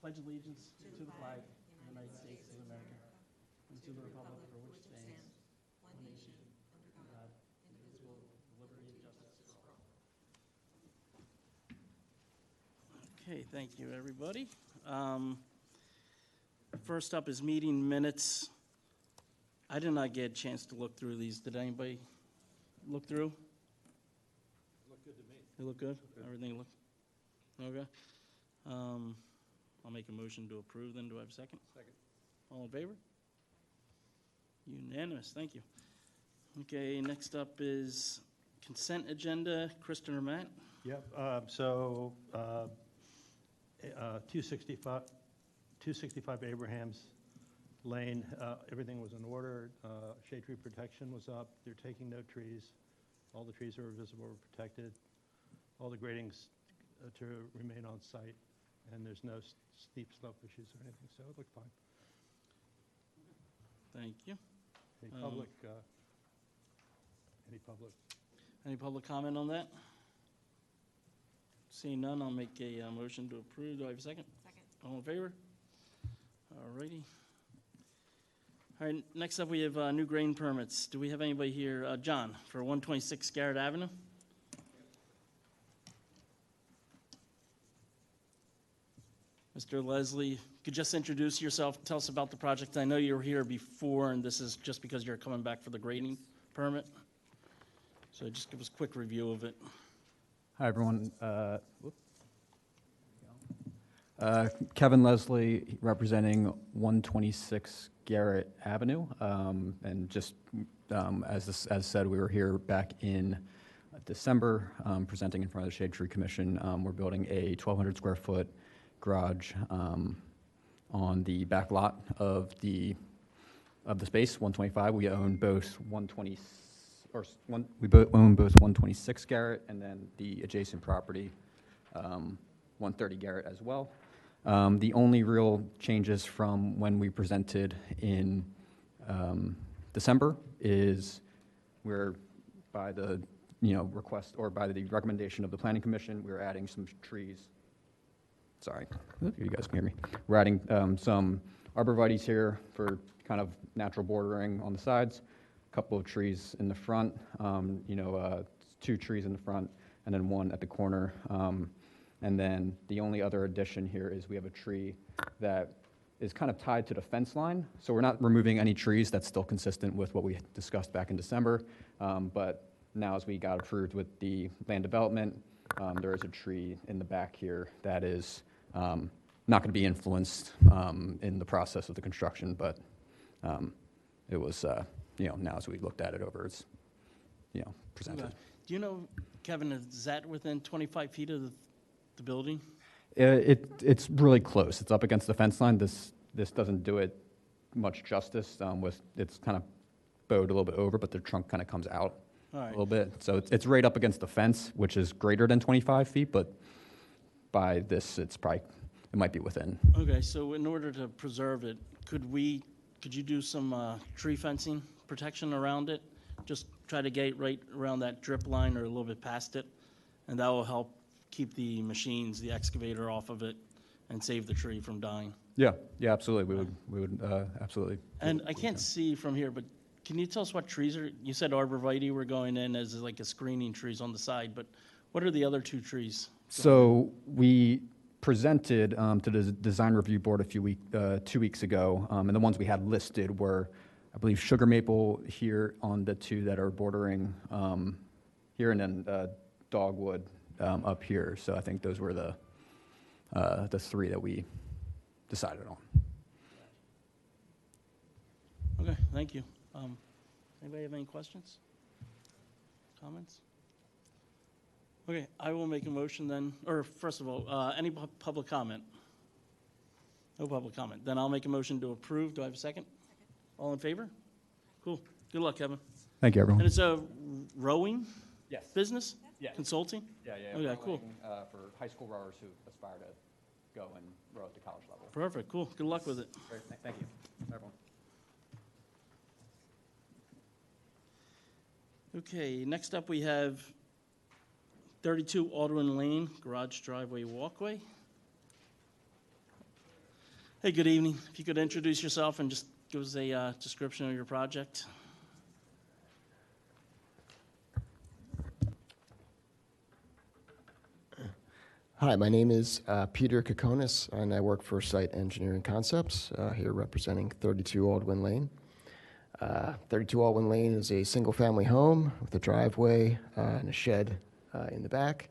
pledge allegiance to the flag of the United States of America and to the republic for which it stands, one nation, under God, indivisible, with liberty and justice for all. Okay, thank you, everybody. First up is meeting minutes. I did not get a chance to look through these. Did anybody look through? Look good to me. They look good? Everything look okay? I'll make a motion to approve then. Do I have a second? Second. All in favor? Unanimous, thank you. Okay, next up is consent agenda. Kristen or Matt? Yep, 265 Abraham's Lane, everything was in order. Shade tree protection was up. They're taking no trees. All the trees that were visible were protected. All the gradings to remain on site, and there's no steep slope issues or anything, so it looked fine. Thank you. Any public? Any public? Any public comment on that? Seeing none, I'll make a motion to approve. Do I have a second? Second. All in favor? All righty. All right, next up we have new grain permits. Do we have anybody here? John, for 126 Garrett Avenue? Mr. Leslie, could you just introduce yourself, tell us about the project. I know you were here before, and this is just because you're coming back for the grading permit. So just give us a quick review of it. Hi, everyone. Kevin Leslie, representing 126 Garrett Avenue. And just as said, we were here back in December, presenting in front of the Shade Tree Commission. We're building a 1,200 square foot garage on the back lot of the space, 125. We own both 126 Garrett and then the adjacent property, 130 Garrett as well. The only real changes from when we presented in December is we're by the request or by the recommendation of the Planning Commission, we're adding some trees. Sorry, you guys can hear me. We're adding some arborvitaes here for kind of natural bordering on the sides, a couple of trees in the front, 2 trees in the front, and then 1 at the corner. And then the only other addition here is we have a tree that is kind of tied to the fence line. So we're not removing any trees. That's still consistent with what we discussed back in December. But now as we got approved with the land development, there is a tree in the back here that is not going to be influenced in the process of the construction, but it was, now as we looked at it over, it's, presented. Okay. Do you know, Kevin, is that within 25 feet of the building? It's really close. It's up against the fence line. This doesn't do it much justice. It's kind of bowed a little bit over, but the trunk kind of comes out a little bit. So it's right up against the fence, which is greater than 25 feet, but by this, it might be within. Okay, so in order to preserve it, could you do some tree fencing protection around it? Just try to get right around that drip line or a little bit past it, and that will help keep the machines, the excavator off of it, and save the tree from dying. Yeah, absolutely. We would absolutely. And I can't see from here, but can you tell us what trees are? You said arborvitae were going in as like a screening trees on the side, but what are the other 2 trees? So we presented to the design review board 2 weeks ago, and the ones we had listed were, I believe, sugar maple here on the 2 that are bordering here, and then dogwood up here. So I think those were the 3 that we decided on. Okay, thank you. Anybody have any questions? Comments? Okay, I will make a motion then, or first of all, any public comment? No public comment. Then I'll make a motion to approve. Do I have a second? All in favor? Cool. Good luck, Kevin. Thank you, everyone. And it's a rowing Yes. business? Yeah. Consulting? Yeah. Okay, cool. For high school rowers who aspire to go and row at the college level. Perfect, cool. Good luck with it. Great. Thank you, everyone. Okay, next up we have 32 Aldwin Lane, garage driveway walkway. Hey, good evening. If you could introduce yourself and just give us a description of your project. Hi, my name is Peter Kokonis, and I work for Site Engineering Concepts, here representing 32 Aldwyn Lane. 32 Aldwyn Lane is a single-family home with a driveway and a shed in the back.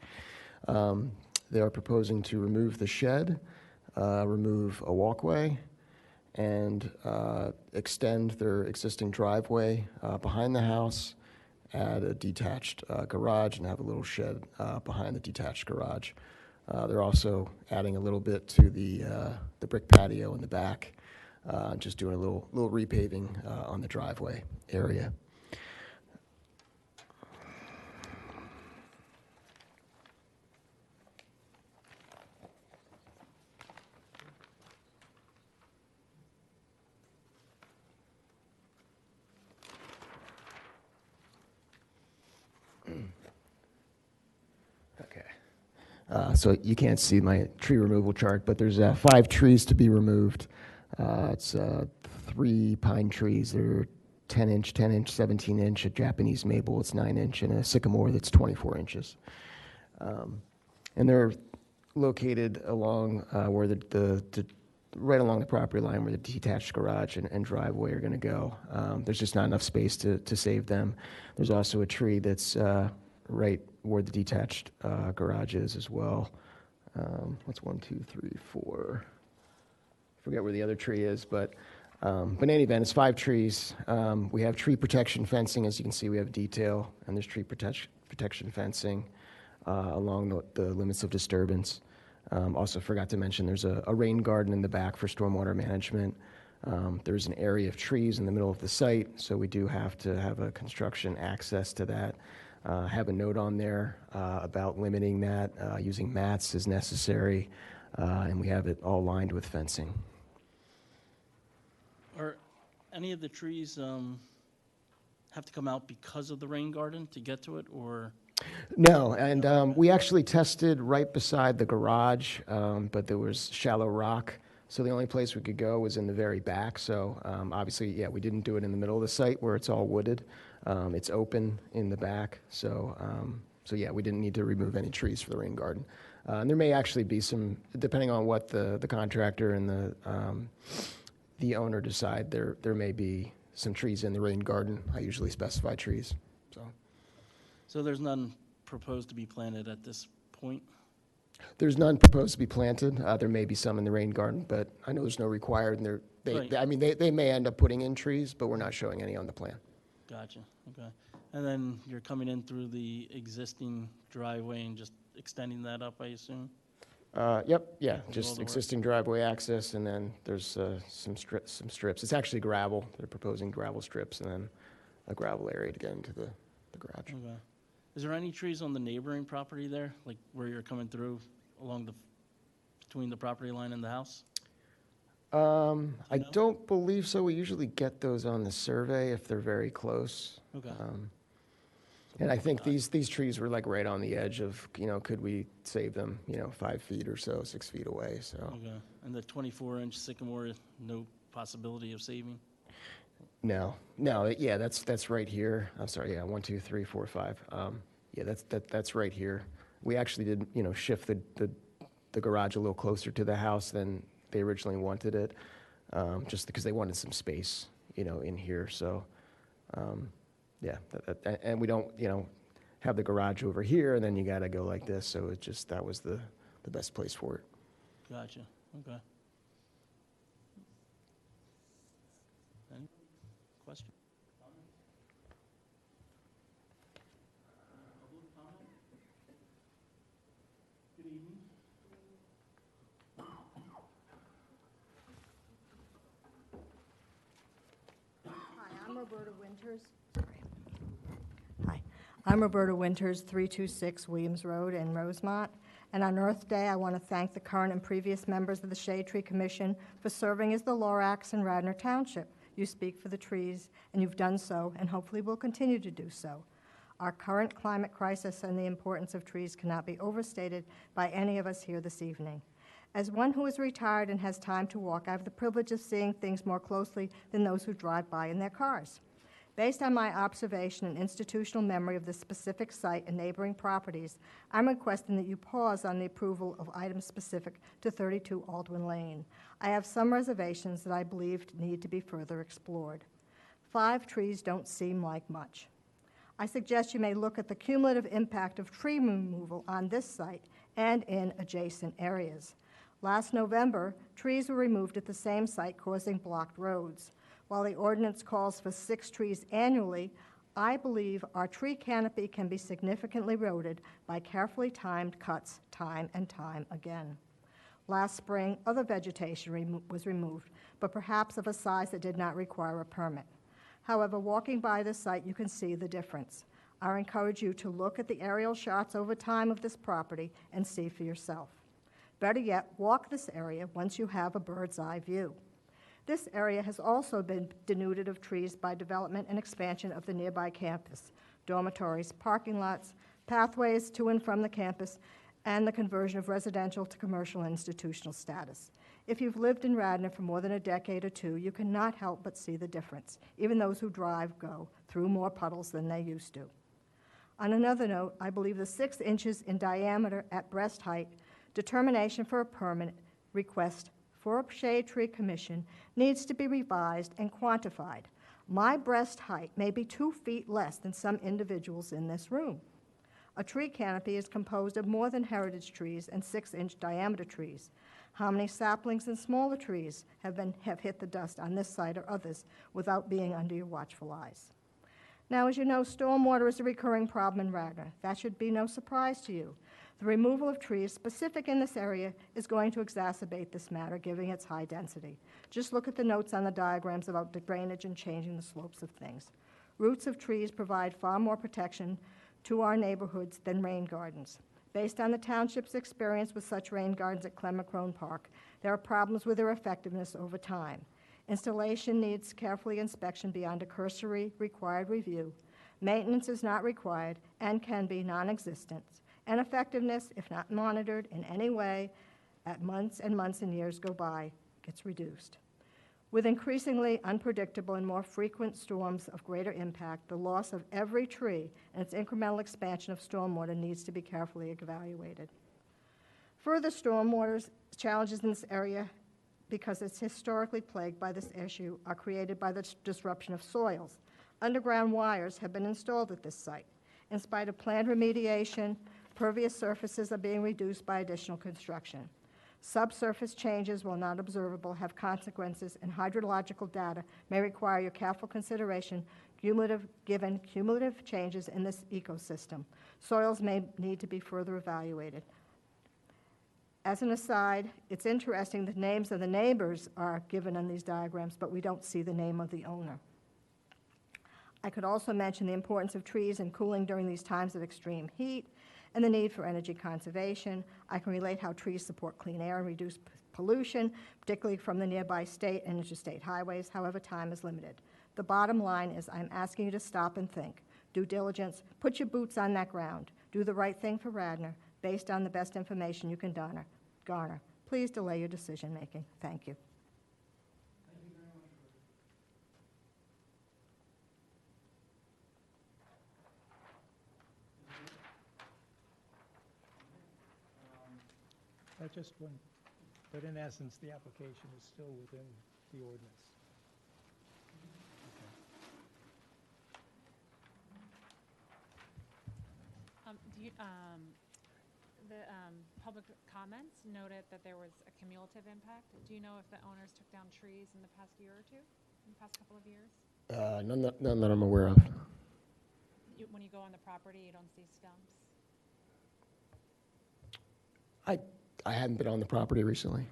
They are proposing to remove the shed, remove a walkway, and extend their existing driveway behind the house, add a detached garage, and have a little shed behind the detached garage. They're also adding a little bit to the brick patio in the back, just doing a little repaving on the driveway area. Okay. So you can't see my tree removal chart, but there's 5 trees to be removed. It's 3 pine trees that are 10-inch, 10-inch, 17-inch, a Japanese maple that's 9-inch, and a sycamore that's 24 inches. And they're located along where right along the property line where the detached garage and driveway are going to go. There's just not enough space to save them. There's also a tree that's right where the detached garage is as well. What's 1, 2, 3, 4? I forget where the other tree is, but in any event, it's 5 trees. We have tree protection fencing. As you can see, we have detail, and there's tree protection fencing along the limits of disturbance. Also forgot to mention there's a rain garden in the back for stormwater management. There's an area of trees in the middle of the site, so we do have to have a construction access to that. Have a note on there about limiting that, using mats as necessary, and we have it all lined with fencing. Are any of the trees have to come out because of the rain garden to get to it, or? No, and we actually tested right beside the garage, but there was shallow rock, so the only place we could go was in the very back. So obviously, yeah, we didn't do it in the middle of the site where it's all wooded. It's open in the back, so yeah, we didn't need to remove any trees for the rain garden. And there may actually be some, depending on what the contractor and the owner decide, there may be some trees in the rain garden. I usually specify trees, so. So there's none proposed to be planted at this point? There's none proposed to be planted. There may be some in the rain garden, but I know there's no required, and Right. I mean, they may end up putting in trees, but we're not showing any on the plan. Gotcha, okay. And then you're coming in through the existing driveway and just extending that up, I assume? Yep, yeah, all just the way. existing driveway access, and then there's some strips. It's actually gravel. They're proposing gravel strips, and then a gravel area to get into the garage. Okay. Is there any trees on the neighboring property there, like where you're coming through along between the property line and the house? I know? don't believe so. We usually get those on the survey if they're very close. Okay. And I think these trees were like right on the edge of, could we save them, 5 feet or so, 6 feet away, so. Okay, and the 24-inch sycamore, no possibility of saving? No, yeah, that's right here. I'm sorry, yeah, 1, 2, 3, 4, 5. Yeah, that's right here. We actually did, shift the garage a little closer to the house than they originally wanted it, just because they wanted some space, in here. So, yeah, and we don't, have the garage over here, and then you got to go like this. So that was the best place for it. Gotcha, okay. Any question? Good evening. Hi, I'm Roberta Winters. Hi, I'm Roberta Winters, 326 Williams Road in Rosemont. And on Earth Day, I want to thank the current and previous members of the Shade Tree Commission for serving as the Lorax in Radnor Township. You speak for the trees, and you've done so, and hopefully will continue to do so. Our current climate crisis and the importance of trees cannot be overstated by any of us here this evening. As one who is retired and has time to walk, I have the privilege of seeing things more closely than those who drive by in their cars. Based on my observation and institutional memory of this specific site and neighboring properties, I'm requesting that you pause on the approval of items specific to 32 Aldwin Lane. I have some reservations that I believe need to be further explored. 5 trees don't seem like much. I suggest you may look at the cumulative impact of tree removal on this site and in adjacent areas. Last November, trees were removed at the same site, causing blocked roads. While the ordinance calls for 6 trees annually, I believe our tree canopy can be significantly eroded by carefully timed cuts time and time again. Last spring, other vegetation was removed, but perhaps of a size that did not require a permit. However, walking by this site, you can see the difference. I encourage you to look at the aerial shots over time of this property and see for yourself. Better yet, walk this area once you have a bird's eye view. This area has also been denuded of trees by development and expansion of the nearby campus, dormitories, parking lots, pathways to and from the campus, and the conversion of residential to commercial and institutional status. If you've lived in Radnor for more than a decade or two, you cannot help but see the difference. Even those who drive go through more puddles than they used to. On another note, I believe the 6 inches in diameter at breast height determination for a permit request for a shade tree commission needs to be revised and quantified. My breast height may be 2 feet less than some individuals in this room. A tree canopy is composed of more than heritage trees and 6-inch diameter trees. How many saplings and smaller trees have hit the dust on this site or others without being under your watchful eyes? Now, as you know, stormwater is a recurring problem in Radnor. That should be no surprise to you. The removal of trees specific in this area is going to exacerbate this matter, given its high density. Just look at the notes on the diagrams about the drainage and changing the slopes of things. Roots of trees provide far more protection to our neighborhoods than rain gardens. Based on the township's experience with such rain gardens at Clemacrone Park, there are problems with their effectiveness over time. Installation needs carefully inspection beyond a cursory required review. Maintenance is not required and can be non-existent. And effectiveness, if not monitored in any way, at months and months and years go by, gets reduced. With increasingly unpredictable and more frequent storms of greater impact, the loss of every tree and its incremental expansion of stormwater needs to be carefully evaluated. Further stormwater challenges in this area, because it's historically plagued by this issue, are created by the disruption of soils. Underground wires have been installed at this site. In spite of planned remediation, pervious surfaces are being reduced by additional construction. Subsurface changes, while not observable, have consequences, and hydrological data may require your careful consideration given cumulative changes in this ecosystem. Soils may need to be further evaluated. As an aside, it's interesting the names of the neighbors are given on these diagrams, but we don't see the name of the owner. I could also mention the importance of trees and cooling during these times of extreme heat, and the need for energy conservation. I can relate how trees support clean air and reduce pollution, particularly from the nearby state and interstate highways. However, time is limited. The bottom line is I'm asking you to stop and think. Due diligence, put your boots on that ground. Do the right thing for Radnor based on the best information you can garner. Please delay your decision-making. Thank you. Just one, but in essence, the application is still within the ordinance. The public comments noted that there was a cumulative impact. Do you know if the owners took down trees in the past year or two, in the past couple of years? None that I'm aware of. When you go on the property, you don't see stumps? I hadn't been on the property recently.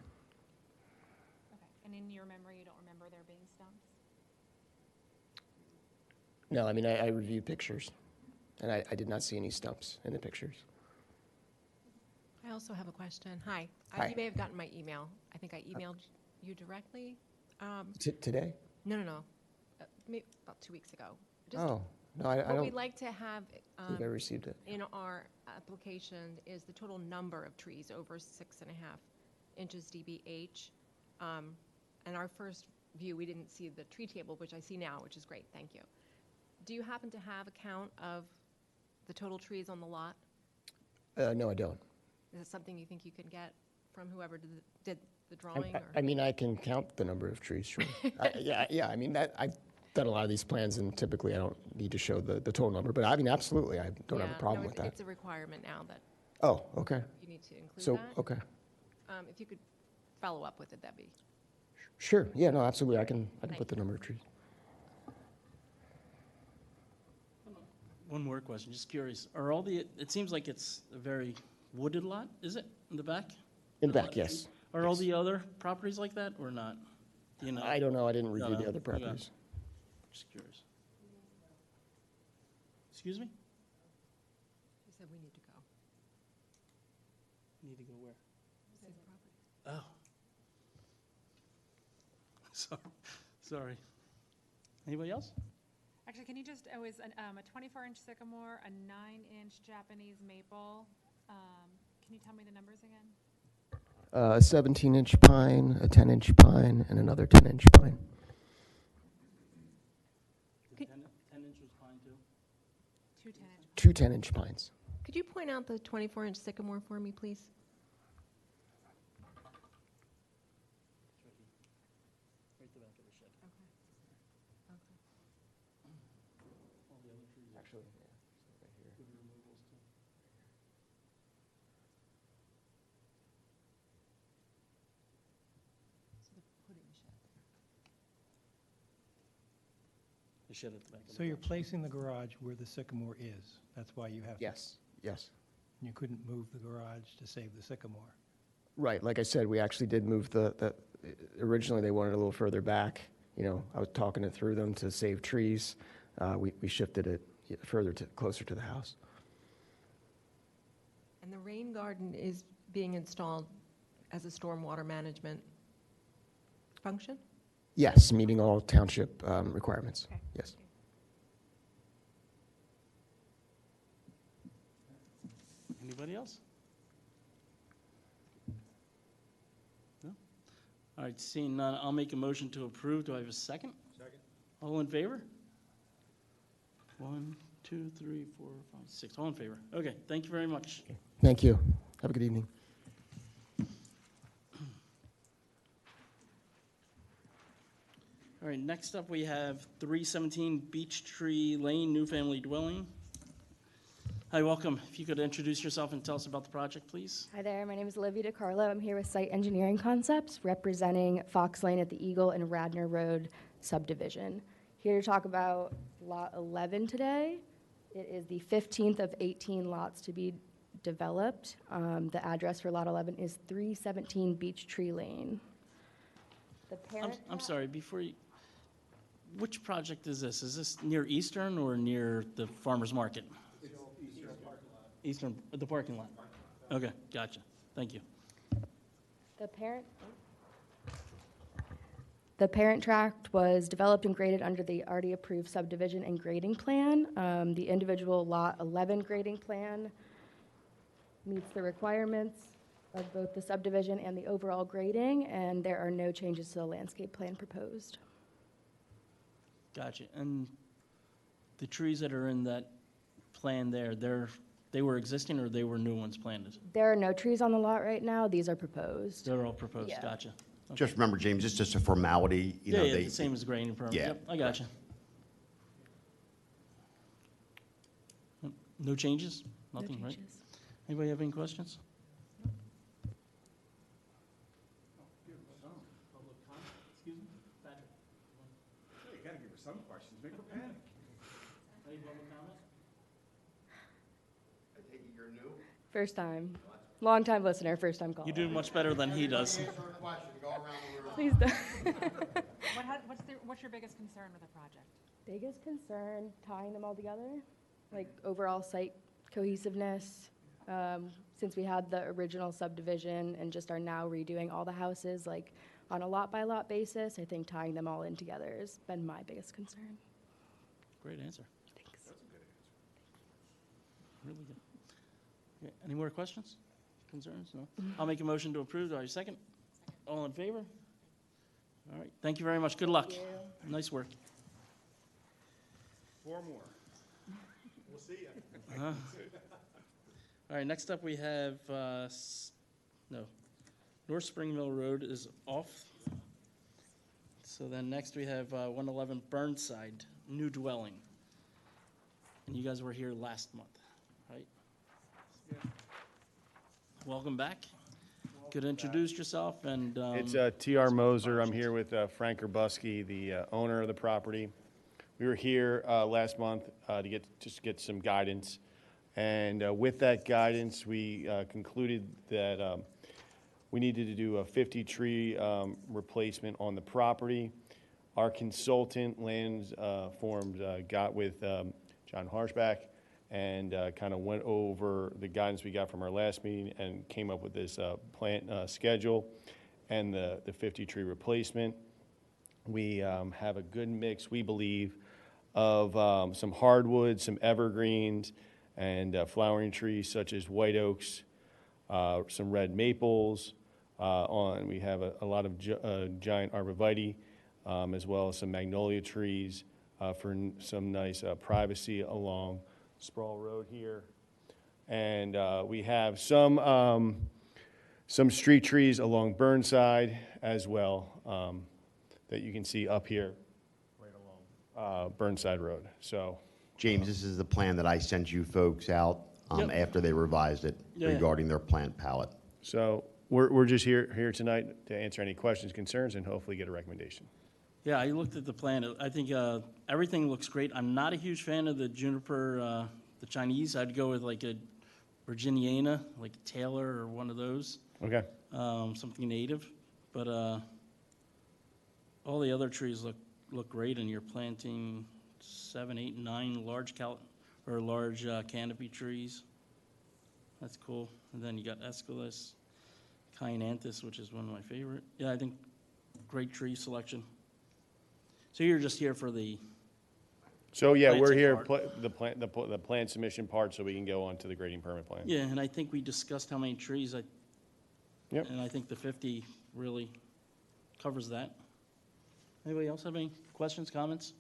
Okay, and in your memory, you don't remember there being stumps? No, I mean, I reviewed pictures, and I did not see any stumps in the pictures. I also have a question. Hi. Hi. You may have gotten my email. I think I emailed you directly. Today? No. Maybe about 2 weeks ago. Oh, no, I What don't we'd like to have think I received it. in our application is the total number of trees over 6.5 inches DBH. And our first view, we didn't see the tree table, which I see now, which is great, thank you. Do you happen to have a count of the total trees on the lot? No, I don't. Is it something you think you can get from whoever did the drawing? I mean, I can count the number of trees, sure. Yeah, I mean, I've done a lot of these plans, and typically I don't need to show the total number, but I mean, absolutely, I don't have a problem with that. It's a requirement now that Oh, okay. you need to include So, that. okay. If you could follow up with it, that'd be. Sure, yeah, no, absolutely, I can Thank put the number of trees. One more question, just curious. Are all it seems like it's a very wooded lot, is it, in the back? In the back, yes. Are all the other properties like that or not? Do you know? I don't know, I didn't review No, the other okay. properties. Just curious. Excuse me? You said we need to go. Need to go where? See the property. Oh. Sorry. Anybody else? Actually, can you just, it was a 24-inch sycamore, a 9-inch Japanese maple. Can you tell me the numbers again? A 17-inch pine, a 10-inch pine, and another 10-inch pine. 10 inches pine too? Two 10-inch. Two 10-inch pines. Could you point out the 24-inch sycamore for me, please? Right the back of the shed. All the other trees are Actually, yeah, right here. good removals too. So they're putting the shed there. The shed at the back of the So you're porch. placing the garage where the sycamore is. That's why you have. Yes, yes. You couldn't move the garage to save the sycamore. Right, like I said, we actually did move originally they wanted it a little further back. You know, I was talking it through them to save trees. We shifted it further closer to the house. And the rain garden is being installed as a stormwater management function? Yes, meeting all township requirements, Okay. yes. Anybody else? No? All right, seeing none, I'll make a motion to approve. Do I have a second? Second. All in favor? 1, 2, 3, 4, 5, 6. All in favor. Okay, thank you very much. Thank you. Have a good evening. All right, next up we have 317 Beech Tree Lane, new family dwelling. Hi, welcome. If you could introduce yourself and tell us about the project, please. Hi there, my name is Olivia DiCarlo. I'm here with Site Engineering Concepts, representing Fox Lane at the Eagle and Radnor Road subdivision. Here to talk about Lot 11 today. It is the 15th of 18 lots to be developed. The address for Lot 11 is 317 Beech Tree Lane. The parent I'm sorry, before you, which project is this? Is this near Eastern or near the farmer's market? Eastern, the parking lot. Okay, gotcha. Thank you. The parent tract was developed and graded under the already approved subdivision and grading plan. The individual Lot 11 grading plan meets the requirements of both the subdivision and the overall grading, and there are no changes to the landscape plan proposed. Gotcha. And the trees that are in that plan there, they were existing or they were new ones planted? There are no trees on the lot right now. These are proposed. They're all proposed, Yeah. gotcha. Just remember, James, it's just a formality, you know, Yeah, they. the same as grading permit. Yeah, Yep, I gotcha. No changes? No Nothing, right? changes. Anybody have any questions? Excuse me? Patrick? You gotta give her some questions, make her panic. Any public comment? I take it you're new? First time. Long-time listener, first-time caller. You do much better than he does. Answer a question, go around the room. Please don't. What's your biggest concern with the project? Biggest concern, tying them all together, like overall site cohesiveness. Since we had the original subdivision and just are now redoing all the houses, like on a lot-by-lot basis, I think tying them all in together has been my biggest concern. Great answer. Thanks. Really good. Okay, any more questions? concerns? No? I'll make a motion to approve. Do I have a second? All in favor? All right, thank you very much. Good luck. Nice work. 4 more. We'll see ya. All right, next up we have, North Spring Mill Road is off. So then next we have 111 Burnside, new dwelling. And you guys were here last month, right? Welcome back. Could introduce yourself and. It's T.R. Moser. I'm here with Frank Urbuski, the owner of the property. We were here last month to get some guidance. And with that guidance, we concluded that we needed to do a 50-tree replacement on the property. Our consultant, Lands Forms, got with John Harshback and kind of went over the guidance we got from our last meeting and came up with this plant schedule and the 50-tree replacement. We have a good mix, we believe, of some hardwoods, some evergreens, and flowering trees such as white oaks, some red maples. We have a lot of giant arborvitae, as well as some magnolia trees for some nice privacy along Sproul Road here. And we have some street trees along Burnside as well that you can see up here right along Burnside Road. So, James, this is the plan that I sent you folks out Yep. after they revised it Yeah. regarding their plant palette. so we're just here tonight to answer any questions, concerns, and hopefully get a recommendation. Yeah, I looked at the plan. I think everything looks great. I'm not a huge fan of the juniper, the Chinese. I'd go with like a Virginiana, like a Taylor or one of those, Okay. something native. But all the other trees look great, and you're planting 7, 8, 9 large canopy trees. That's cool. And then you got Aeschylus, Kyananthus, which is one of my favorite. Yeah, I think great tree selection. So you're just here for the, So yeah, we're Planting here, part. the plan submission part, so we can go on to the grading permit plan. yeah, and I think we discussed how many trees. Yep. And I think the 50 really covers that. Anybody else have any questions, comments?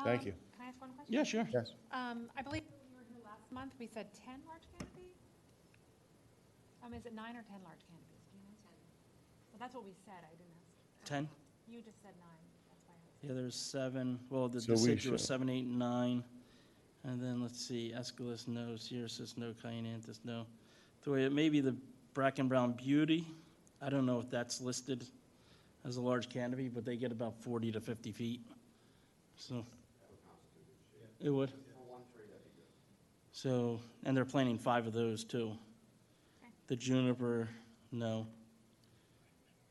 Thank you. Can I ask one question? Yeah, sure. Yes. I believe when we were here last month, we said 10 large canopies? Is it 9 or 10 large canopies? Do you know? 10. Well, that's what we said. I didn't ask. 10? You just said 9. That's why I was. Yeah, there's 7. Well, the So we deciduous, should- 7, 8, and 9. And then, let's see, Aeschylus, no. Cercis, no. Kyananthus, no. The way it may be the Bracken Brown Beauty. I don't know if that's listed as a large canopy, but they get about 40 to 50 feet. So it would. So, and they're planting 5 of those too. The juniper, no.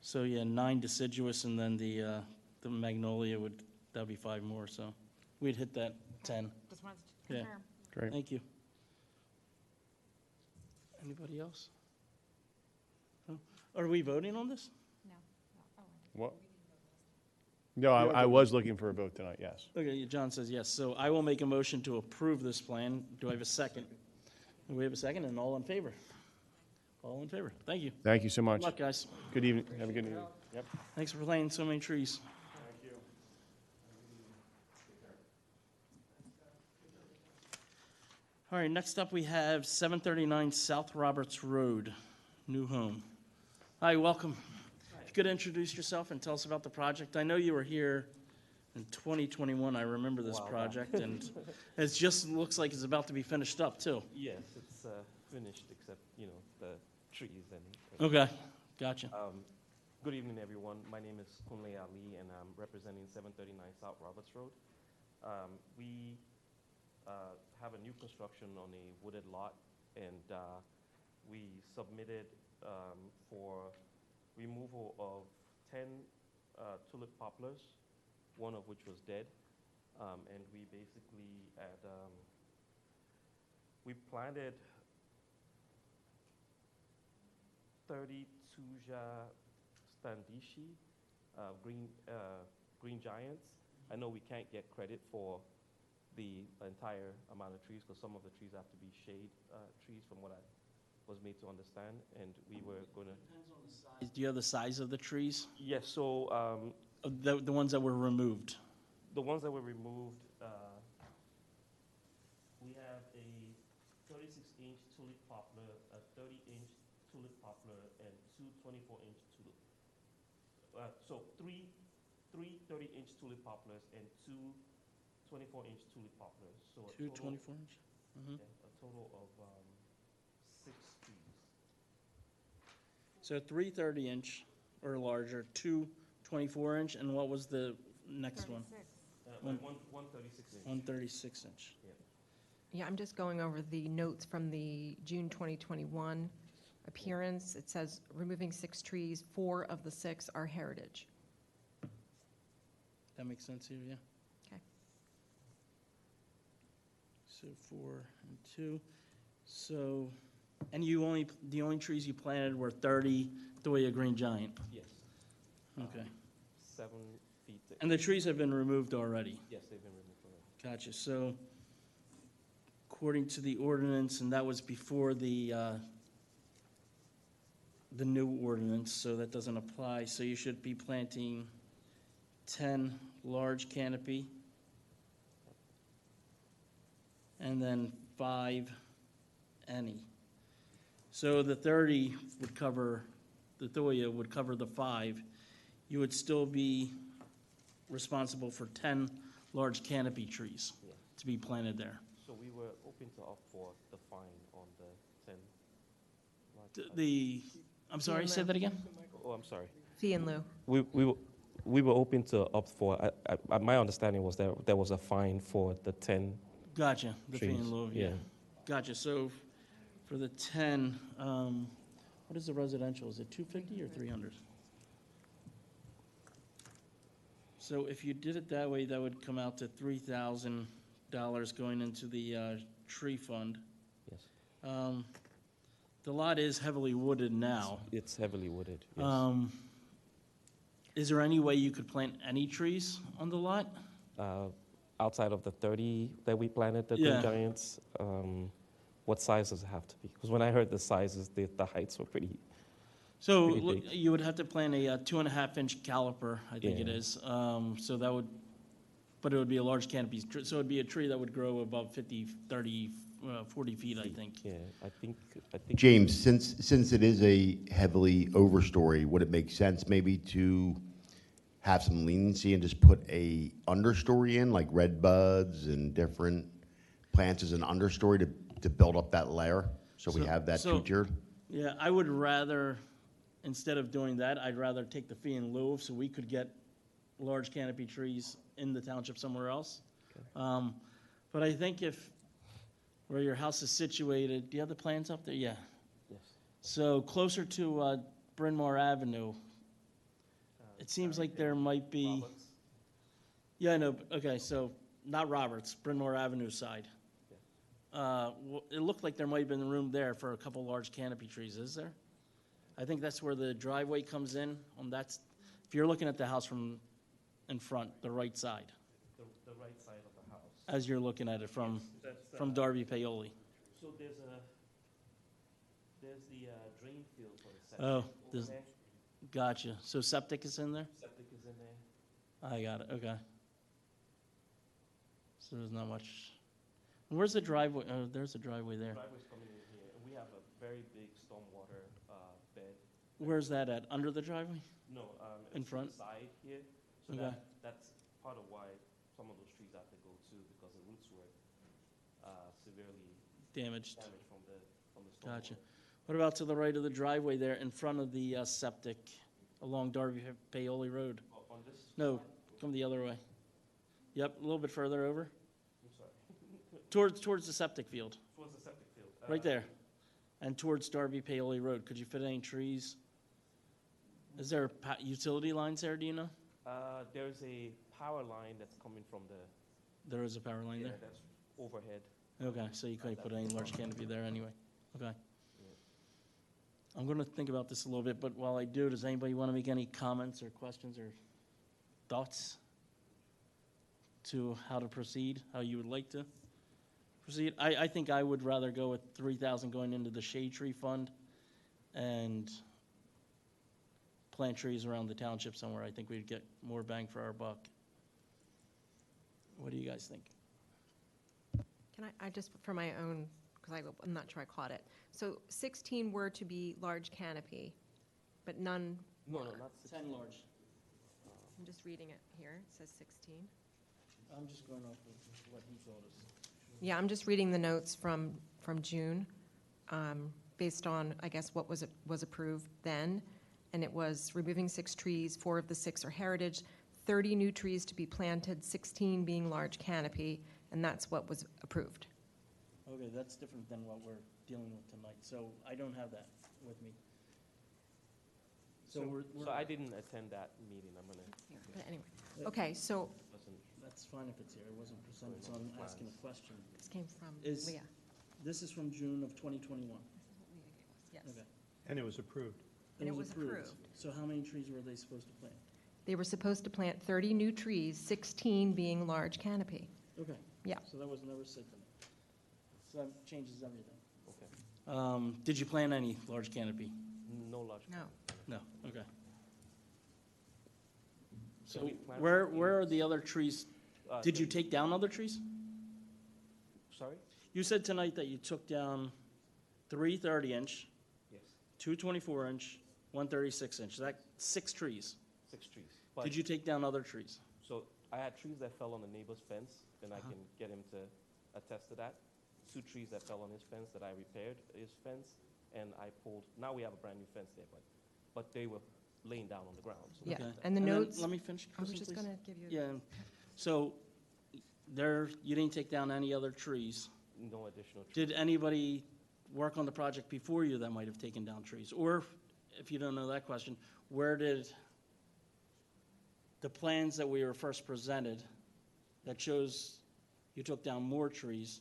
So yeah, 9 deciduous, and then the magnolia that'd be 5 more. So we'd hit that 10. Just wanted to Yeah. confirm. Great. Thank you. Anybody else? No? Are we voting on this? No. Oh, What? No, I was looking for a vote tonight, yes. Okay, John says yes. So I will make a motion to approve this plan. Do I have a second? Do we have a second, and all in favor? All in favor. Thank you. Thank you so much. Good luck, guys. Good evening, have a good evening. Yep. Thanks for planting so many trees. Thank you. All right, next up we have 739 South Roberts Road, new home. Hi, welcome. If you could introduce yourself and tell us about the project. I know you were here in 2021, I remember this project, and it just looks like it's about to be finished up, too. Yes, it's finished except, the trees and. Okay, gotcha. Good evening, everyone. My name is Kunle Ali, and I'm representing 739 South Roberts Road. We have a new construction on a wooded lot, and we submitted for removal of 10 tulip poplars, one of which was dead, and we basically we planted 30 Tuja standishi, green giants. I know we can't get credit for the entire amount of trees, because some of the trees have to be shade trees from what I was made to understand, and we were going to... Do you have the size of the trees? Yes, so The ones that were removed? the ones that were removed, we have a 36-inch tulip poplar, a 30-inch tulip poplar, and two 24-inch tulip. So three 30-inch tulip poplars and two 24-inch tulip poplars. So a Two total, 24-inch? yeah, a total of 6 trees. So three 30-inch or larger, two 24-inch, and what was the next one? One 36-inch. One 36-inch. Yeah, I'm just going over the notes from the June 2021 appearance. It says removing 6 trees, 4 of the 6 are heritage. That makes sense here, yeah. Okay. So 4 and 2. So, and the only trees you planted were 30 Thoya Green Giant? Yes. Okay. 7 feet thick. And the trees have been removed already? Yes, they've been removed already. Gotcha. So according to the ordinance, and that was before the new ordinance, so that doesn't apply. So you should be planting 10 large canopy and then 5 any. So the 30 would cover, the Thoya would cover the 5. You would still be responsible for 10 large canopy trees Yeah. to be planted there. So we were open to opt for the fine on the 10. I'm sorry, say that again? Oh, I'm sorry. Fee in lieu. We were open to opt for, my understanding was that there was a fine for the 10 Gotcha, the fee trees. in lieu, yeah. Gotcha, so for the 10, what is the residential? Is it 250 or 300? So if you did it that way, that would come out to $3,000 going into the tree fund. Yes. The lot is heavily wooded now. It's heavily wooded, yes. Is there any way you could plant any trees on the lot? Outside of the 30 that we planted, the Yeah. Green Giants, what size does it have to be? Because when I heard the sizes, the heights were pretty... So Pretty look, big. you would have to plant a 2.5-inch caliper, I think it Yeah. is. So that would, but it would be a large canopy. So it'd be a tree that would grow above 50, 30, 40 feet, I think. Yeah, I think... James, since it is a heavily overstory, would it make sense maybe to have some leniency and just put a understory in, like red buds and different plants as an understory to build up that layer? So we have that So- two-tiered? Yeah, I would rather, instead of doing that, I'd rather take the fee in lieu so we could get large canopy trees in the township somewhere else. But I think where your house is situated, do you have the plans up there? Yeah. Yes. So closer to Bryn Mawr Avenue, it seems like there might be. Roberts? Yeah, I know, okay, so not Roberts, Bryn Mawr Avenue side. It looked like there might have been room there for a couple large canopy trees, is there? I think that's where the driveway comes in, if you're looking at the house from in front, the right side, The right side of the house. as you're looking at it from Darby Paoli. So there's the drain field for the septic. Oh, over there's- there. Gotcha, so septic is in there? Septic is in there. I got it, okay. So there's not much, and where's the driveway, oh, there's a driveway there. Driveway's coming in here, and we have a very big stormwater bed. Where's that at, under the driveway? No, In it's to the front? side here. So Okay. that's part of why some of those trees have to go too, because the roots were severely Damaged. damaged from the stormwater. Gotcha. What about to the right of the driveway there, in front of the septic, along Darby Paoli Road? On this No, side? come the other way. Yep, a little bit further over, I'm sorry. towards the septic field, Towards the septic field. right there, and towards Darby Paoli Road. Could you fit any trees? Is there utility lines there, do you know? There's a power line that's coming from the, There is a power line there? that's overhead. Okay, so you couldn't put any large canopy there anyway, okay. I'm gonna think about this a little bit, but while I do, does anybody wanna make any comments or questions or thoughts? to how to proceed, how you would like to proceed. I think I would rather go with 3,000 going into the shade tree fund and plant trees around the township somewhere. I think we'd get more bang for our buck. What do you guys think? Can I just, for my own, because I'm not sure I caught it. So 16 were to be large canopy, but none No, were. no, not 10 large. I'm just reading it here. It says 16. I'm just going off of what he told us. Yeah, I'm just reading the notes from June, based on, I guess, what was approved then. And it was removing 6 trees, 4 of the 6 are heritage, 30 new trees to be planted, 16 being large canopy, and that's what was approved. Okay, that's different than what we're dealing with tonight, so I don't have that with me. So we're. So I didn't attend that meeting, I'm gonna. But anyway, okay, so Wasn't- That's fine if it's here, it wasn't presented, so I'm asking a question. this came from Is- Leah. This is from June of 2021. Yes. Okay. And it was approved. And it was was approved. So how many trees were they supposed to plant? They were supposed to plant 30 new trees, 16 being large canopy. Okay. Yeah. So that was never said to me. So that changes everything. Okay. Did you plant any large canopy? No large. No. No, okay. So So we plant where are the other trees? Uh, Did you the- take down other trees? Sorry? You said tonight that you took down 3 30-inch, Yes, 2 24-inch, 1 36-inch. That's 6 trees. 6 trees. But- Did you take down other trees? So I had trees that fell on the neighbor's fence, and I can get him to attest to that. 2 trees that fell on his fence that I repaired his fence, and I pulled, now we have a brand-new fence there, but they were laying down on the ground. So Yeah, Okay. and the then notes, Let me finish, I was Kristen, just please. going to give you. Yeah, so there, you didn't take down any other trees. No additional trees. Did anybody work on the project before you that might have taken down trees? Or, if you don't know that question, where did the plans that we were first presented that shows you took down more trees,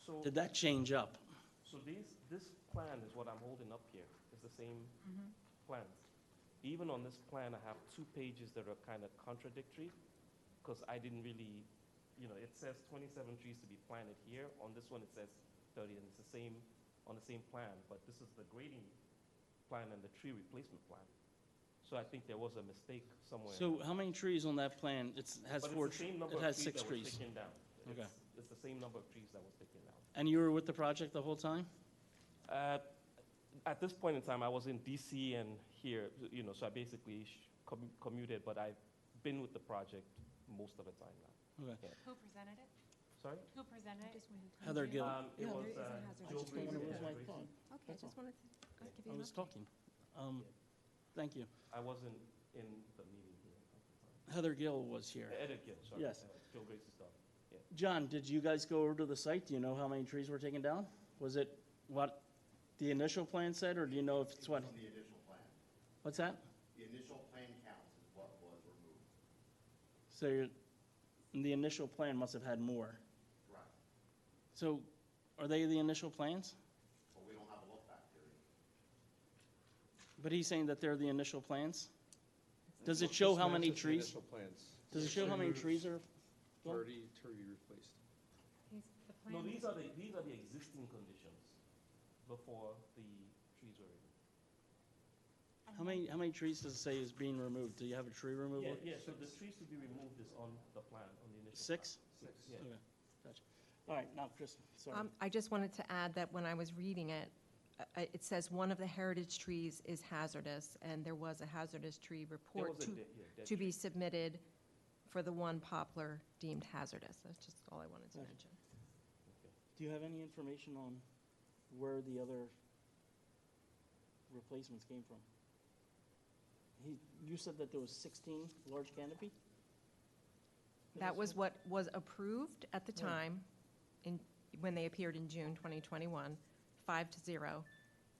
So, did that change up? so this plan is what I'm holding up here, is the same plans. Even on this plan, I have 2 pages that are kind of contradictory, because I didn't really, it says 27 trees to be planted here. On this one, it says 30, and it's the same, on the same plan, but this is the grading plan and the tree replacement plan. So I think there was a mistake somewhere. So how many trees on that plan? It has But 4, it's the same number it of has trees 6 that was trees. taken down. Okay. It's the same number of trees that was taken down. And you were with the project the whole time? At this point in time, I was in DC and here, so I basically commuted, but I've been with the project most of the time now. Okay. Who presented it? Sorry? Who presented it? Heather Gill. It No, was, there is a hazard. I Joe just don't want to Gracie lose and my Gracie. thought. Okay, I That's just all. wanted to give you I an was update. talking. Thank you. I wasn't in the meeting here at the Heather Gill was here. time. Edit Gill, sorry. Yes. Joe Gracie's daughter. Yeah. John, did you guys go over to the site? Do you know how many trees were taken down? Was it what the initial plan said, or do you know if it's what? On the initial plan. What's that? The initial plan counts is what was removed. So the initial plan must have had more. Correct. So are they the initial plans? But we don't have a look back period. But he's saying that they're the initial plans? Does it show how many trees? Initial plans. Does it show how many trees are? 30 tree replaced. The No, plan these are the existing conditions before the trees were removed. How many trees does it say is being removed? Do you have a tree removal? Yeah, so the trees to be removed is on the plan, on the initial. 6? Plan. 6, yeah. Okay, gotcha. All right, now, Chris, sorry. I just wanted to add that when I was reading it, it says one of the heritage trees is hazardous, and there was a hazardous tree There report was a to dead to tree. be submitted for the one poplar deemed hazardous. That's just all I wanted to Okay. mention. Do you have any information on where the other replacements came from? You said that there was 16 large canopy? That was what was approved at the Right. time, when they appeared in June 2021, 5-0.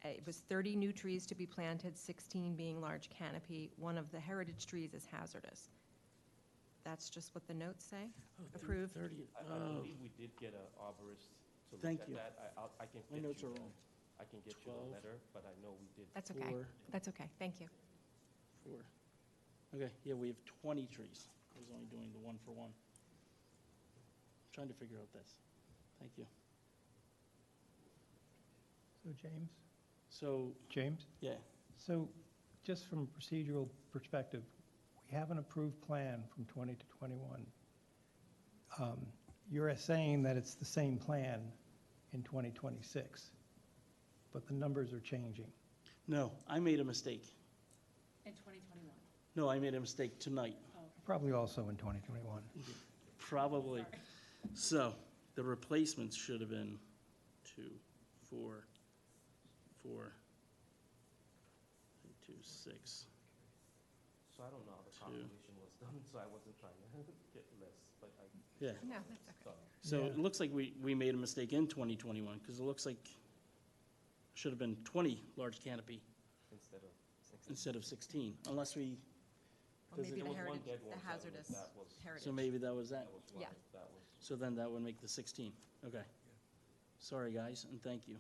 It was 30 new trees to be planted, 16 being large canopy. One of the heritage trees is hazardous. That's just what the notes say. Approved. 30, I believe we did get an arborist to look Thank at you. that. I can My get notes you are the- wrong. I can get you 12. the letter, but I know we did. That's okay. 4, That's okay. Thank you. 4. Okay, yeah, we have 20 trees. I was only doing the 1 for 1. trying to figure out this. Thank you. So James? So, James? yeah, So just from a procedural perspective, we have an approved plan from 20 to 21. You're saying that it's the same plan in 2026, but the numbers are changing. no, I made a mistake. In 2021. No, I made a mistake tonight, Probably also in 2021. probably. So, the replacements should have been 2, 4, 4, 2, 6. So I don't know how the calculation was done, so I wasn't trying to get less, but I, Yeah, No, that's okay. sorry, so Yeah. it looks like we made a mistake in 2021, because it looks like should have been 20 large canopy instead of 16. instead of 16, unless we, Or Does it- maybe There the was one heritage, dead the one, so I don't know if hazardous that was- heritage. so maybe that was that. That was why, Yeah. that was. So then that would make the 16. Okay. Sorry, guys, and thank you.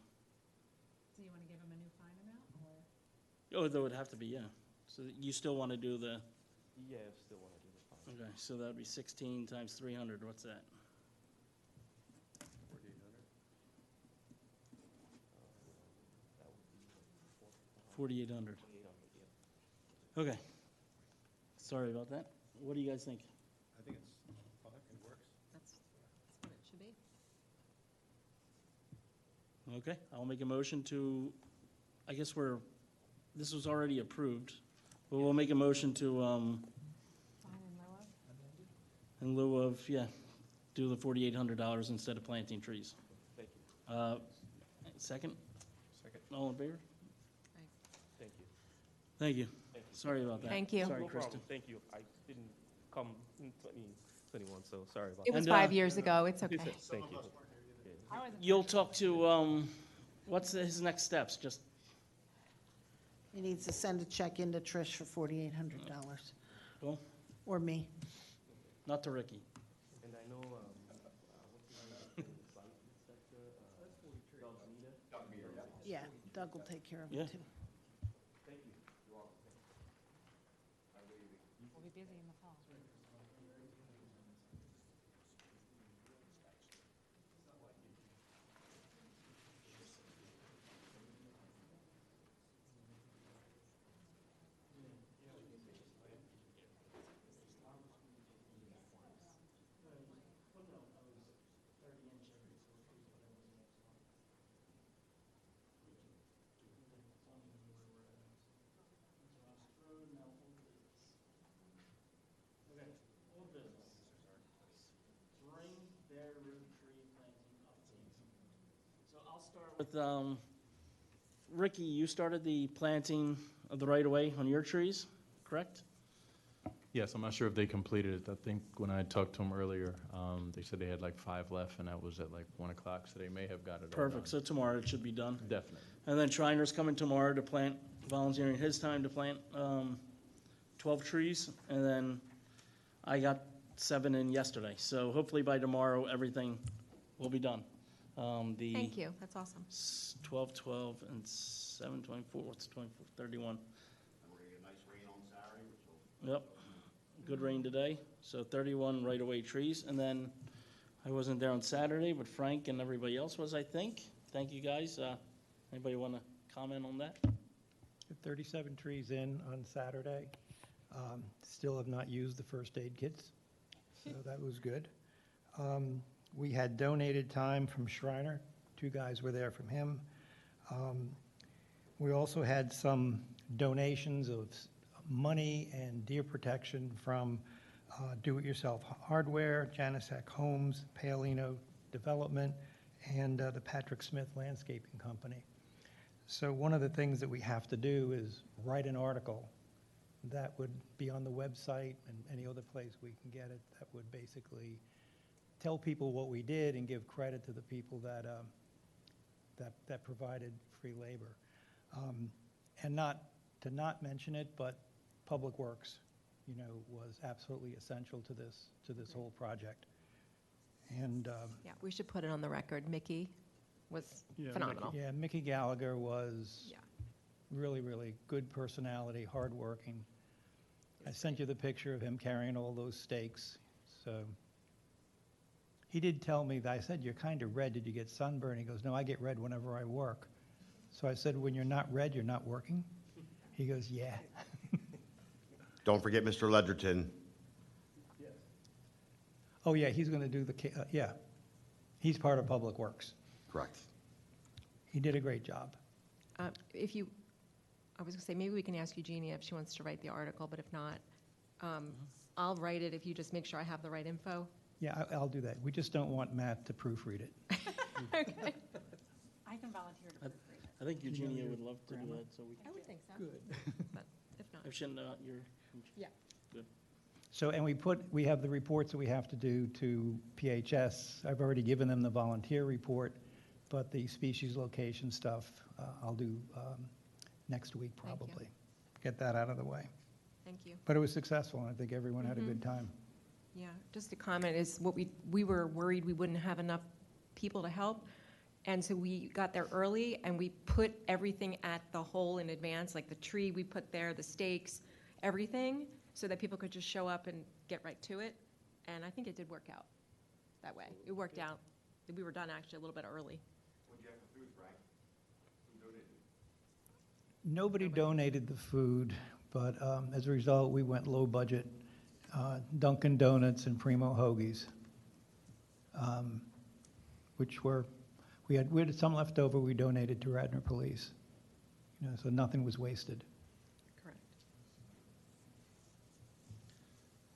Do you want to give them a new fine amount, or? Oh, that would have to be, yeah. So you still want to do the, Yeah, I still want to do the fine. okay, so that would be 16 times 300, what's that? 4,800. 4,800, yeah. Okay. Sorry about that. What do you guys think? I think it's fine, it works. That's what it should be. Okay, I'll make a motion to, I guess this was already approved, but we'll make a motion to, Fine in lieu of? in lieu of, yeah, do the $4,800 instead of planting trees. Thank you, Second? Second. All in favor? thank you. Thank you. Thank you. Sorry about that. Thank you. Sorry, No Kristen. problem, thank you. I didn't come in 2021, so sorry about It that. was And, 5 years ago, it's okay. Thank you. I wasn't. You'll talk to, what's his next steps? Just, He needs to send a check into Trish for $4,800, well, or me. not to Ricky. And I know, what's his name, the site inspector, Doug Meter. Yeah, Doug will take care of Yeah. it, too. Thank you. We'll be busy in the fall. Okay, old business. Spring bare root tree planting update. So I'll start with, Ricky, you started the planting of the right-of-way on your trees, correct? Yes, I'm not sure if they completed it. I think when I talked to them earlier, they said they had like 5 left, and that was at like 1 o'clock, so they may have got it all Perfect, so done. tomorrow it should be done. Definitely. And then Schreiner's coming tomorrow to plant, volunteering his time to plant 12 trees. And then I got 7 in yesterday. So hopefully by tomorrow, everything will be done. The Thank you, that's awesome. 12, 12, and 7, 24, what's 24, 31? And we're gonna get a nice rain on Saturday, which will. Yep, good rain today. So 31 right-of-way trees. And then I wasn't there on Saturday, but Frank and everybody else was, I think. Thank you, guys. Anybody want to comment on that? 37 trees in on Saturday. Still have not used the first aid kits, so that was good. We had donated time from Schreiner. 2 guys were there from him. We also had some donations of money and deer protection from Do-It-Yourself Hardware, Janissac Homes, Paolino Development, and the Patrick Smith Landscaping Company. So one of the things that we have to do is write an article that would be on the website and any other place we can get it, that would basically tell people what we did and give credit to the people that provided free labor. And not to not mention it, but Public Works, was absolutely essential to this whole project. And Yeah, we should put it on the record. Mickey was phenomenal. yeah, Mickey Gallagher was Yeah. really, really good personality, hardworking. I sent you the picture of him carrying all those stakes, so He did tell me that, I said, "You're kind of red, did you get sunburn?" He goes, "No, I get red whenever I work." So I said, "When you're not red, you're not working?" He goes, "Yeah." Don't forget Mr. Ledgerton. Oh, yeah, he's going to do yeah. He's part of Public Works. Correct. He did a great job. If you, I was going to say, maybe we can ask Eugenia if she wants to write the article, but if not, I'll write it if you just make sure I have the right info. Yeah, I'll do that. We just don't want Matt to proofread it. Okay. I can volunteer to proofread it. I think Eugenia would love to do grammar? that, so we, I would think so. Good. But if not, if she, you're, yeah. good. So, and we have the reports that we have to do to PHS. I've already given them the volunteer report, but the species location stuff, I'll do next week Thank you. probably. Get that out of the way. Thank you. But it was successful, and I think everyone had a good time. Yeah, just a comment is what we were worried we wouldn't have enough people to help. And so we got there early and we put everything at the hole in advance, like the tree we put there, the stakes, everything, so that people could just show up and get right to it. And I think it did work out that way. It worked out. We were done actually a little bit early. What'd you have for food, Frank? Who donated? Nobody donated the food, but as a result, we went low budget. Dunkin' Donuts and Primo Hoagies, which we had some left over. We donated to Radnor Police, so nothing was wasted. Correct.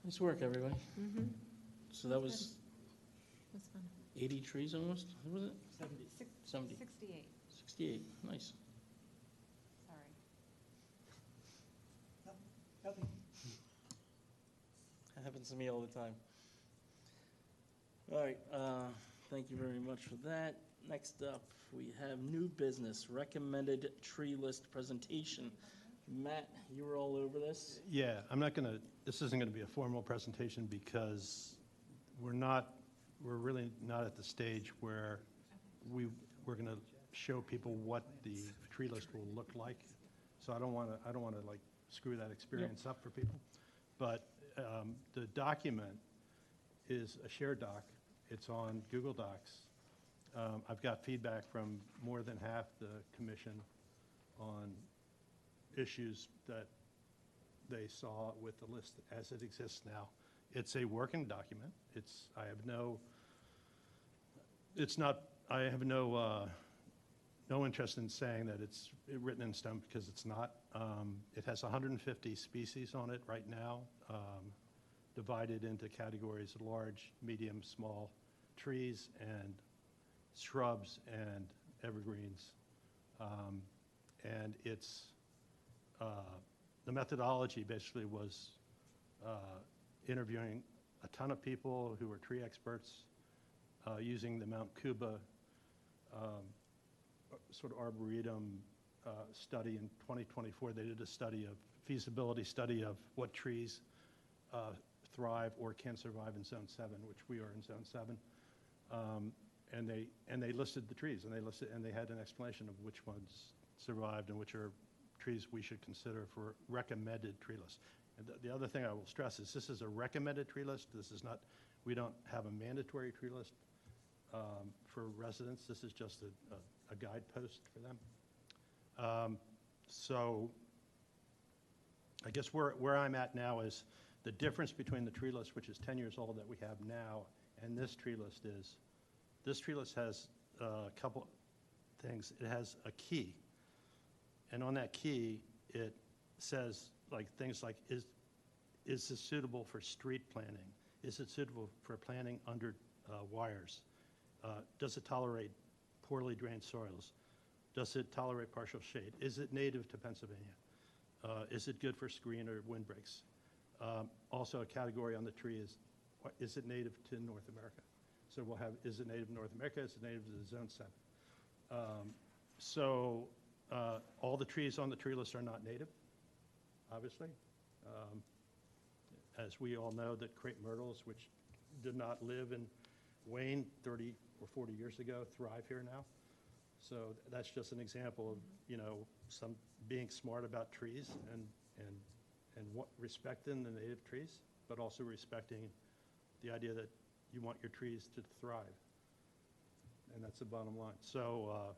Nice work, everybody. Mm-hmm. So that was That's fun. 80 trees almost, was it? 70. 68, 68, nice. sorry. That happens to me all the time. All right, thank you very much for that. Next up, we have new business, recommended tree list presentation. Matt, you were all over this. Yeah, this isn't going to be a formal presentation because we're really not at the stage where we're going to show people what the tree list will look like. So I don't want to like screw that experience up for people. But the document is a shared doc. It's on Google Docs. I've got feedback from more than half the commission on issues that they saw with the list as it exists now. It's a working document. I have no interest in saying that it's written in stone because it's not. It has 150 species on it right now, divided into categories: large, medium, small trees and shrubs and evergreens. And the methodology basically was interviewing a ton of people who were tree experts, using the Mount Cuba sort of arboretum study in 2024. They did a feasibility study of what trees thrive or can survive in Zone 7, which we are in Zone 7. And they listed the trees, and they had an explanation of which ones survived and which are trees we should consider for recommended tree list. And the other thing I will stress is this is a recommended tree list. This is not, we don't have a mandatory tree list for residents. This is just a guidepost for them. So I guess where I'm at now is the difference between the tree list, which is 10 years old that we have now, and this tree list is, this tree list has a couple things. It has a key, and on that key, it says things like, is this suitable for street planting? Is it suitable for planting under wires? Does it tolerate poorly drained soils? Does it tolerate partial shade? Is it native to Pennsylvania? Is it good for screen or windbreaks? Also, a category on the tree is it native to North America? So we'll have, is it native to North America? Is it native to Zone 7? All the trees on the tree list are not native, obviously. As we all know, that crepe myrtles, which did not live in Wayne 30 or 40 years ago, thrive here now. So that's just an example of, some being smart about trees and respecting the native trees, but also respecting the idea that you want your trees to thrive. And that's the bottom line. So,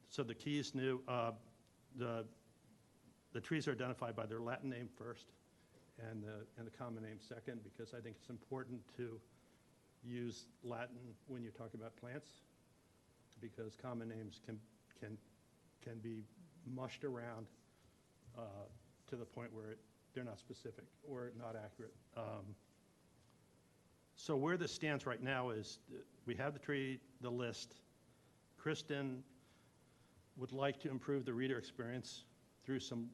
so the key is new. The trees are identified by their Latin name first and the common name second, because I think it's important to use Latin when you talk about plants, because common names can be mushed around to the point where they're not specific or not accurate. So where this stands right now is we have the list. Kristen would like to improve the reader experience through some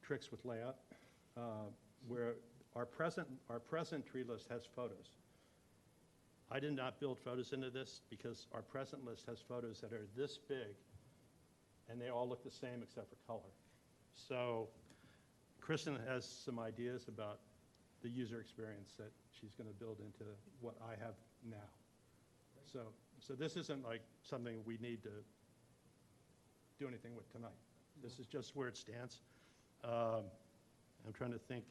tricks with layout, where our present tree list has photos. I did not build photos into this because our present list has photos that are this big, and they all look the same except for color. So Kristen has some ideas about the user experience that she's going to build into what I have now. So this isn't like something we need to do anything with tonight. This is just where it stands. I'm trying to think.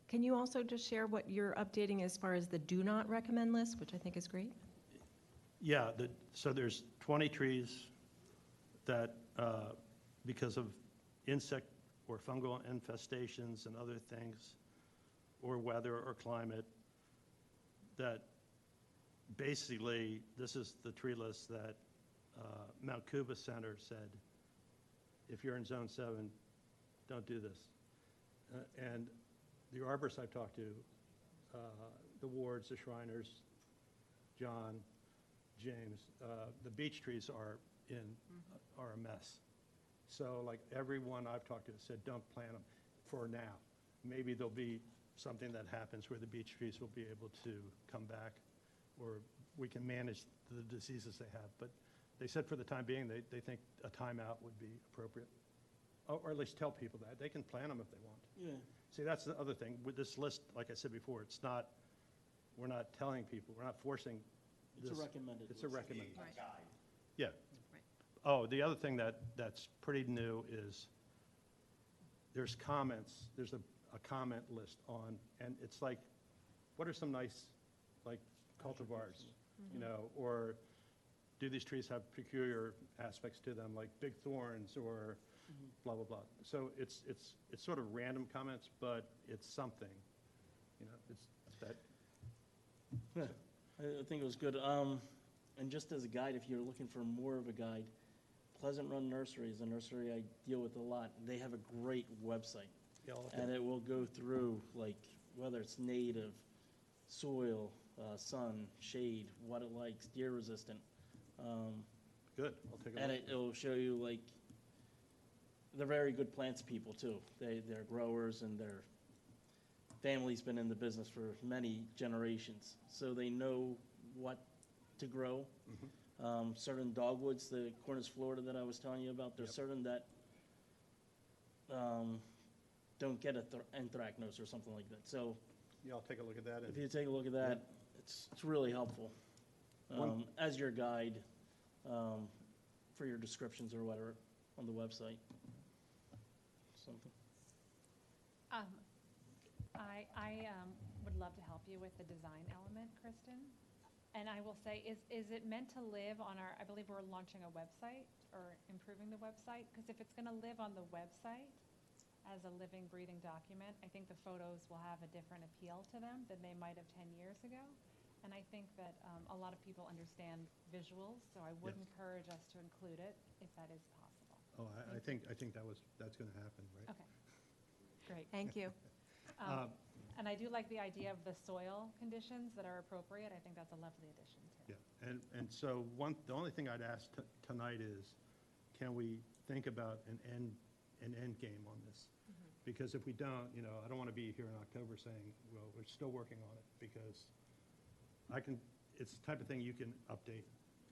Can you also just share what you're updating as far as the do not recommend list, which I think is great? Yeah, so there's 20 trees that, because of insect or fungal infestations and other things, or weather or climate, that basically, this is the tree list that Mount Cuba Center said, if you're in Zone 7, don't do this. And the arborists I've talked to, the Wards, the Shriners, John, James, the beech trees are a mess. So like everyone I've talked to said, don't plant them for now. Maybe there'll be something that happens where the beech trees will be able to come back, or we can manage the diseases they have. But they said for the time being, they think a timeout would be appropriate. Or at least tell people that. They can plant them if they want. Yeah. See, that's the other thing. With this list, like I said before, we're not telling people, we're not forcing this. It's a recommended It's a list. recommended. Right. Yeah. Right. Oh, the other thing that's pretty new is there's comments, there's a comment list on, and it's like, what are some nice, like, cultivars, you know, or do these trees have peculiar aspects to them, like big thorns or blah, blah, blah. So it's sort of random comments, but it's something, you know, it's that. Yeah, I think it was good. And just as a guide, if you're looking for more of a guide, Pleasant Run Nursery is a nursery I deal with a lot. They have a great website. Yeah, I'll look at And it. it will go through, like, whether it's native, soil, sun, shade, what it likes, deer resistant. Good, I'll take a And look. it'll show you, like, they're very good plants people, too. They're growers, and their family's been in the business for many generations. So they know what to grow. Certain dogwoods, the Cornus Florida that I was telling you about, there's certain that don't get anthracnose or something like that. So Yeah, I'll take a look at that. if you take a look at that, it's really helpful as your guide for your descriptions or whatever on the website. Something. I would love to help you with the design element, Kristen. And I will say, is it meant to live on our, I believe we're launching a website or improving the website? Because if it's going to live on the website as a living, breathing document, I think the photos will have a different appeal to them than they might have 10 years ago. And I think that a lot of people understand visuals, so I would encourage us to include it if that is possible. Oh, I think that's going to happen, right? Okay, great. Thank you. And I do like the idea of the soil conditions that are appropriate. I think that's a lovely addition, too. Yeah, and so the only thing I'd ask tonight is, can we think about an end game on this? Because if we don't, you know, I don't want to be here in October saying, well, we're still working on it, because it's the type of thing you can update,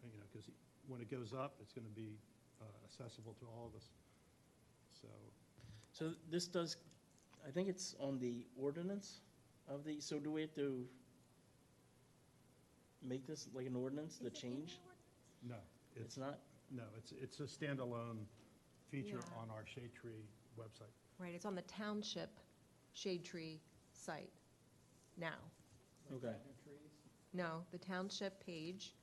you know, because when it goes up, it's going to be accessible to all of us. So this does, I think it's on the ordinance of the, so do we have to make this like an ordinance, the change? No. It's not? No, it's a standalone feature Yeah. on our Shade Tree website. Right, it's on the Township Shade Tree site now. Okay. No, the township page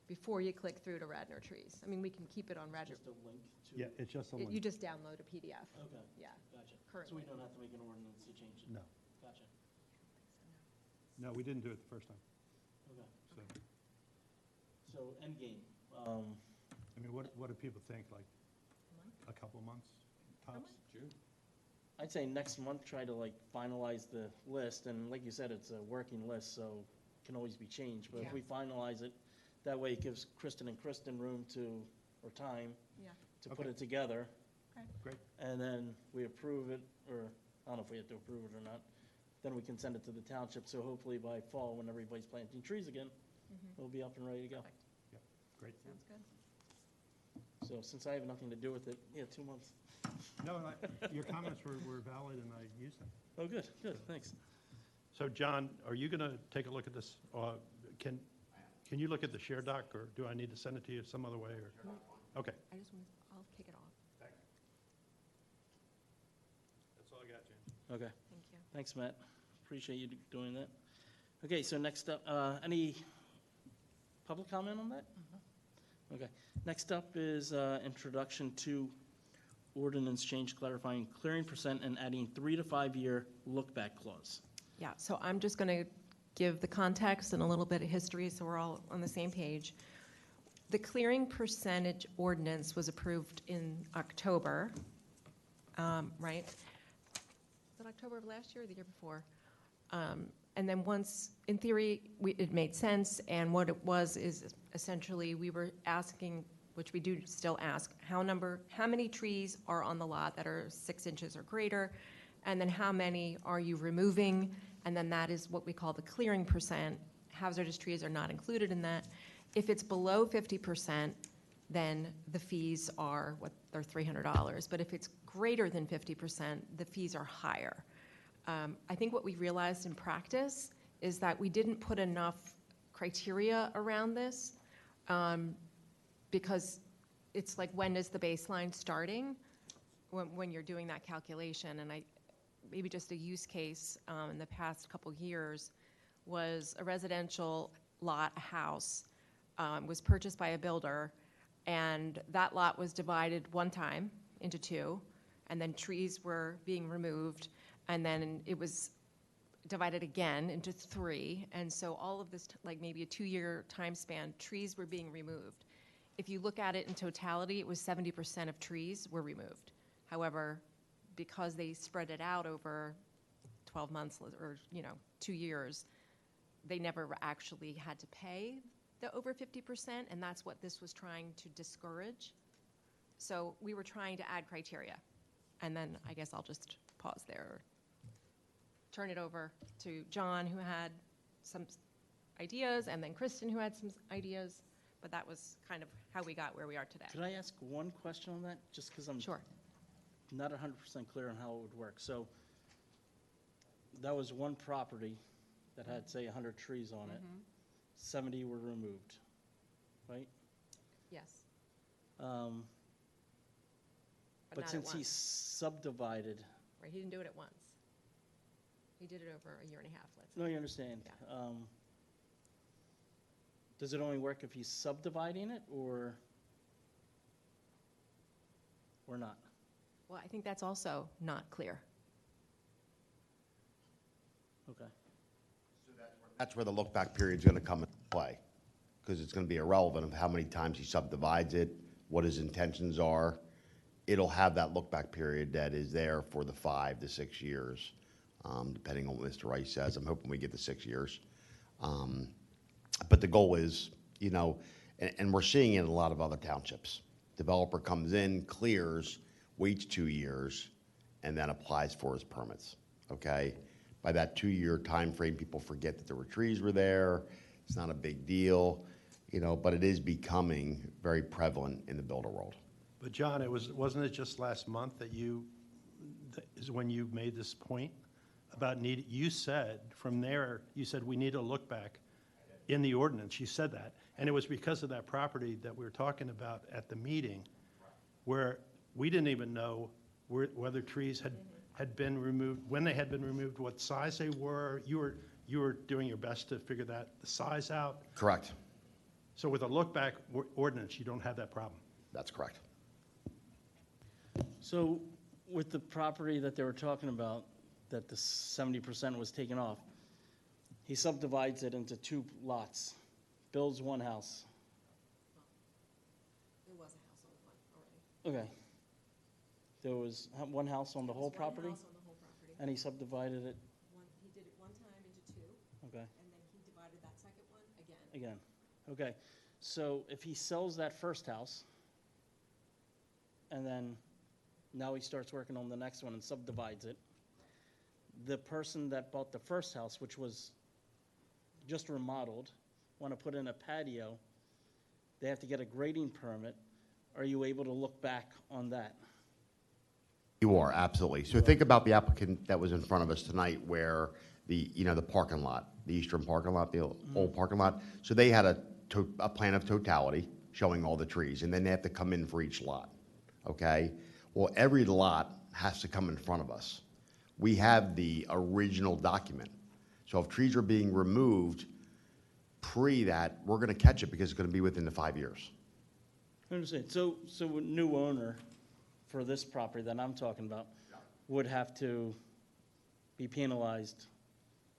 before you click through to Radnor trees. I mean, we can keep it on Radnor. Just a link to? Yeah, it's just a You link. just download a PDF. Okay. Yeah. Gotcha. So Currently. we don't have to make an ordinance to change it? No. Gotcha. No, we didn't do it the first time, Okay. so. So endgame, I mean, what do people think, like, a couple months tops? I'd say next month, try to like finalize the list, and like you said, it's a working list, so it can always be changed, but if Yeah. we finalize it, that way it gives Kristen and Kristen room to, or time, Yeah. to put Okay. it together. Okay. Great. And then we approve it, or, I don't know if we have to approve it or not, then we can send it to the township, so hopefully by fall, when everybody's planting trees again, we'll be up and ready to go. Perfect. Great. Sounds good. So since I have nothing to do with it, yeah, 2 months. No, your comments were valid, and I used them. Oh, good, thanks. So, John, are you going to take a look at this? Can you look at the share doc, or do I need to send it to you some other way? Or okay. I just want to, I'll kick it off. That's all I got, James. Okay. Thank you. Thanks, Matt. Appreciate you doing that. Okay, so next up, any public comment on that? Okay. Next up is introduction to ordinance change clarifying clearing percent and adding 3 to 5 year look-back clause. Yeah, so I'm just going to give the context and a little bit of history so we're all on the same page. The clearing percentage ordinance was approved in October, right? Was it October of last year or the year before? And then once, in theory, it made sense, and what it was is essentially we were asking, which we do still ask, how many trees are on the lot that are 6 inches or greater, and then how many are you removing, and then that is what we call the clearing percent. Hazardous trees are not included in that. If it's below 50%, then the fees are they're $300. But if it's greater than 50%, the fees are higher. I think what we realized in practice is that we didn't put enough criteria around this because it's like, when is the baseline starting when you're doing that calculation? And maybe just a use case in the past couple years was a residential lot, a house, was purchased by a builder, and that lot was divided one time into 2, and then trees were being removed, and then it was divided again into 3, and so all of this, like maybe a 2-year time span, trees were being removed. If you look at it in totality, it was 70% of trees were removed. However, because they spread it out over 12 months or 2 years, they never actually had to pay the over 50%, and that's what this was trying to discourage. So we were trying to add criteria, and then I guess I'll just pause there. Turn it over to John, who had some ideas, and then Kristen, who had some ideas, but that was kind of how we got where we are today. Could I ask one question on that? Just because I'm Sure. not 100% clear on how it would work. So that was one property that had, say, 100 trees on it. 70 were removed, right? Yes. But not at since he once. subdivided, Right, he didn't do it at once. He did it over a year and a half, let's say. no, you understand. Yeah. Does it only work if he's subdividing it, or not? Well, I think that's also not clear. Okay. That's where the look-back period's gonna come into play, because it's gonna be irrelevant of how many times he subdivides it, what his intentions are. It'll have that look-back period that is there for the 5 to 6 years, depending on what Mr. Rice says. I'm hoping we get the 6 years. But the goal is, and we're seeing it in a lot of other townships. Developer comes in, clears, waits 2 years, and then applies for his permits, okay? By that 2-year time frame, people forget that there were trees there. It's not a big deal, but it is becoming very prevalent in the builder world. But John, wasn't it just last month that is when you made this point about you said we need a look back in the ordinance. You said that. And it was because of that property that we were talking about at the meeting where we didn't even know whether trees had been removed, when they had been removed, what size they were. You you were doing your best to figure the size out. Correct. So with a look-back ordinance, you don't have that problem. That's correct. So with the property that they were talking about, that the 70% was taken off, he subdivides it into 2 lots, builds 1 house. There was a house on the one already. Okay. There was 1 house on the whole property? One house on the whole property. And he subdivided it, He did it one time into 2, okay, and then he divided that second one again. again. Okay, so if he sells that first house, and then now he starts working on the next one and subdivides it, the person that bought the first house, which was just remodeled, want to put in a patio, they have to get a grading permit. Are you able to look back on that? You are, absolutely. So think about the applicant that was in front of us tonight where the parking lot, the eastern parking lot, the old parking lot. So they had a plan of totality showing all the trees, and then they have to come in for each lot, okay? Well, every lot has to come in front of us. We have the original document. So if trees are being removed pre that, we're gonna catch it because it's gonna be within the 5 years. I understand. So a new owner for this property that I'm talking about would have to be penalized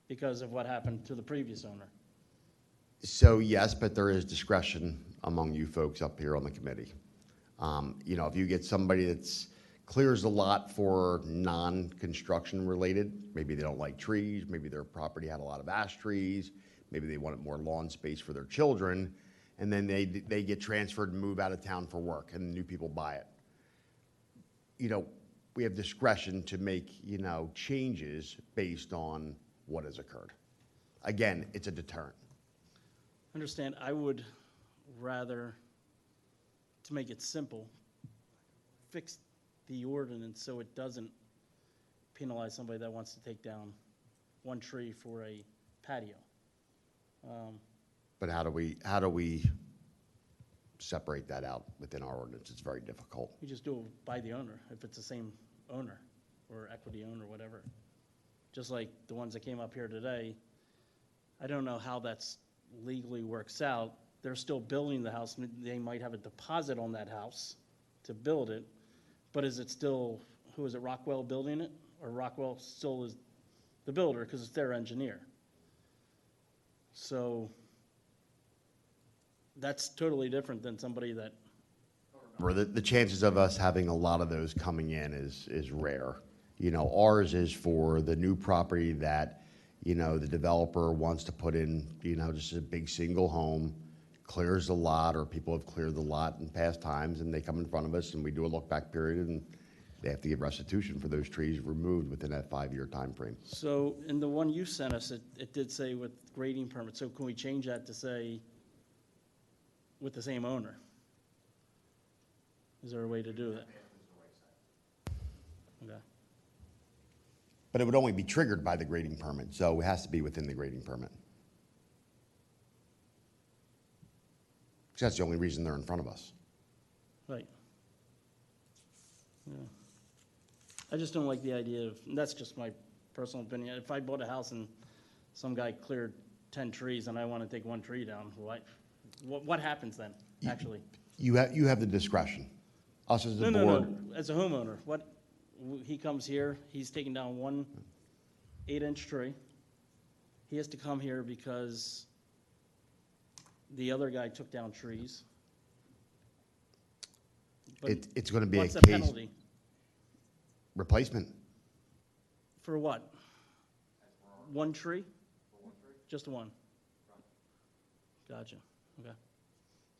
because of what happened to the previous owner? So yes, but there is discretion among you folks up here on the committee. If you get somebody that's clears the lot for non-construction related, maybe they don't like trees, maybe their property had a lot of ash trees, maybe they wanted more lawn space for their children, and then they get transferred and move out of town for work, and new people buy it. We have discretion to make, changes based on what has occurred. Again, it's a deterrent. Understand, I would rather, to make it simple, fix the ordinance so it doesn't penalize somebody that wants to take down 1 tree for a patio. But how do we separate that out within our ordinance? It's very difficult. You just do it by the owner, if it's the same owner or equity owner, whatever. Just like the ones that came up here today, I don't know how that's legally works out. They're still building the house. They might have a deposit on that house to build it, but is it still, who is it, Rockwell building it? Or Rockwell still is the builder because it's their engineer? So that's totally different than somebody that, Where the chances of us having a lot of those coming in is rare. Ours is for the new property that, the developer wants to put in, just a big single home, clears the lot, or people have cleared the lot in past times, and they come in front of us, and we do a look-back period, and they have to give restitution for those trees removed within that 5-year time frame. so in the one you sent us, it did say with grading permit. So can we change that to say with the same owner? Is there a way to do that? Okay. But it would only be triggered by the grading permit, so it has to be within the grading permit. Because that's the only reason they're in front of us. Right. Yeah. I just don't like the idea of, and that's just my personal opinion. If I bought a house and some guy cleared 10 trees and I want to take 1 tree down, what happens then, actually? You have the discretion. Us as the board. No. As a homeowner, he comes here, he's taking down 1 8-inch tree. He has to come here because the other guy took down trees. But It's going to be a what's the case. penalty? Replacement. For what? 1 tree? Just 1? Gotcha, okay.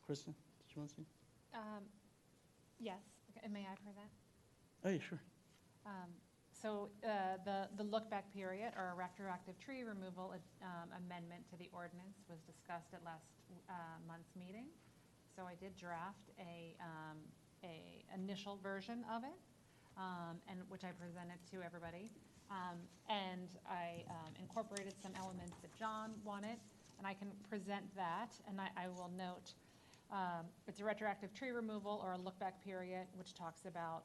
Kristen, did you want to see? Yes, okay, may I present? Oh, yeah, sure. So the look-back period or retroactive tree removal amendment to the ordinance was discussed at last month's meeting. So I did draft a initial version of it, and which I presented to everybody. And I incorporated some elements that John wanted, and I can present that. And I will note it's a retroactive tree removal or a look-back period, which talks about,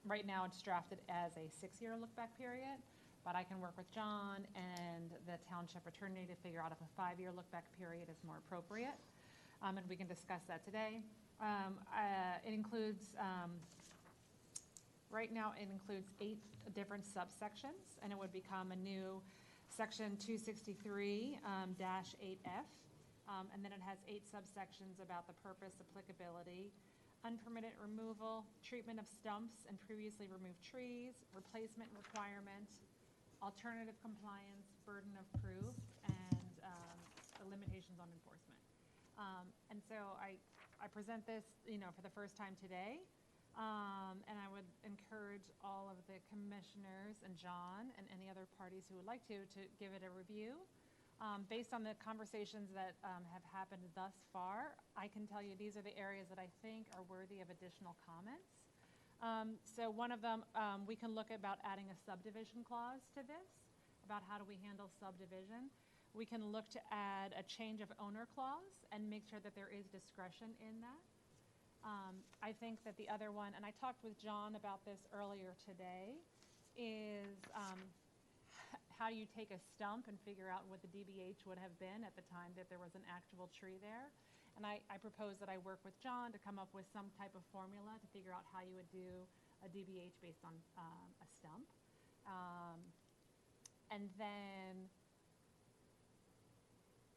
right now it's drafted as a 6-year look-back period, But I can work with John and the township attorney to figure out if a 5-year look-back period is more appropriate. And we can discuss that today. It includes, right now, it includes 8 different subsections, and it would become a new section 263-8F. And then it has 8 subsections about the purpose, applicability, unpermitted removal, treatment of stumps and previously removed trees, replacement requirement, alternative compliance, burden of proof, and the limitations on enforcement. And so I present this, for the first time today, and I would encourage all of the commissioners and John and any other parties who would like to give it a review. Based on the conversations that have happened thus far, I can tell you these are the areas that I think are worthy of additional comments. So one of them, we can look about adding a subdivision clause to this, about how do we handle subdivision. We can look to add a change of owner clause and make sure that there is discretion in that. I think that the other one, and I talked with John about this earlier today, is how do you take a stump and figure out what the DBH would have been at the time that there was an actual tree there. And I propose that I work with John to come up with some type of formula to figure out how you would do a DBH based on a stump. And then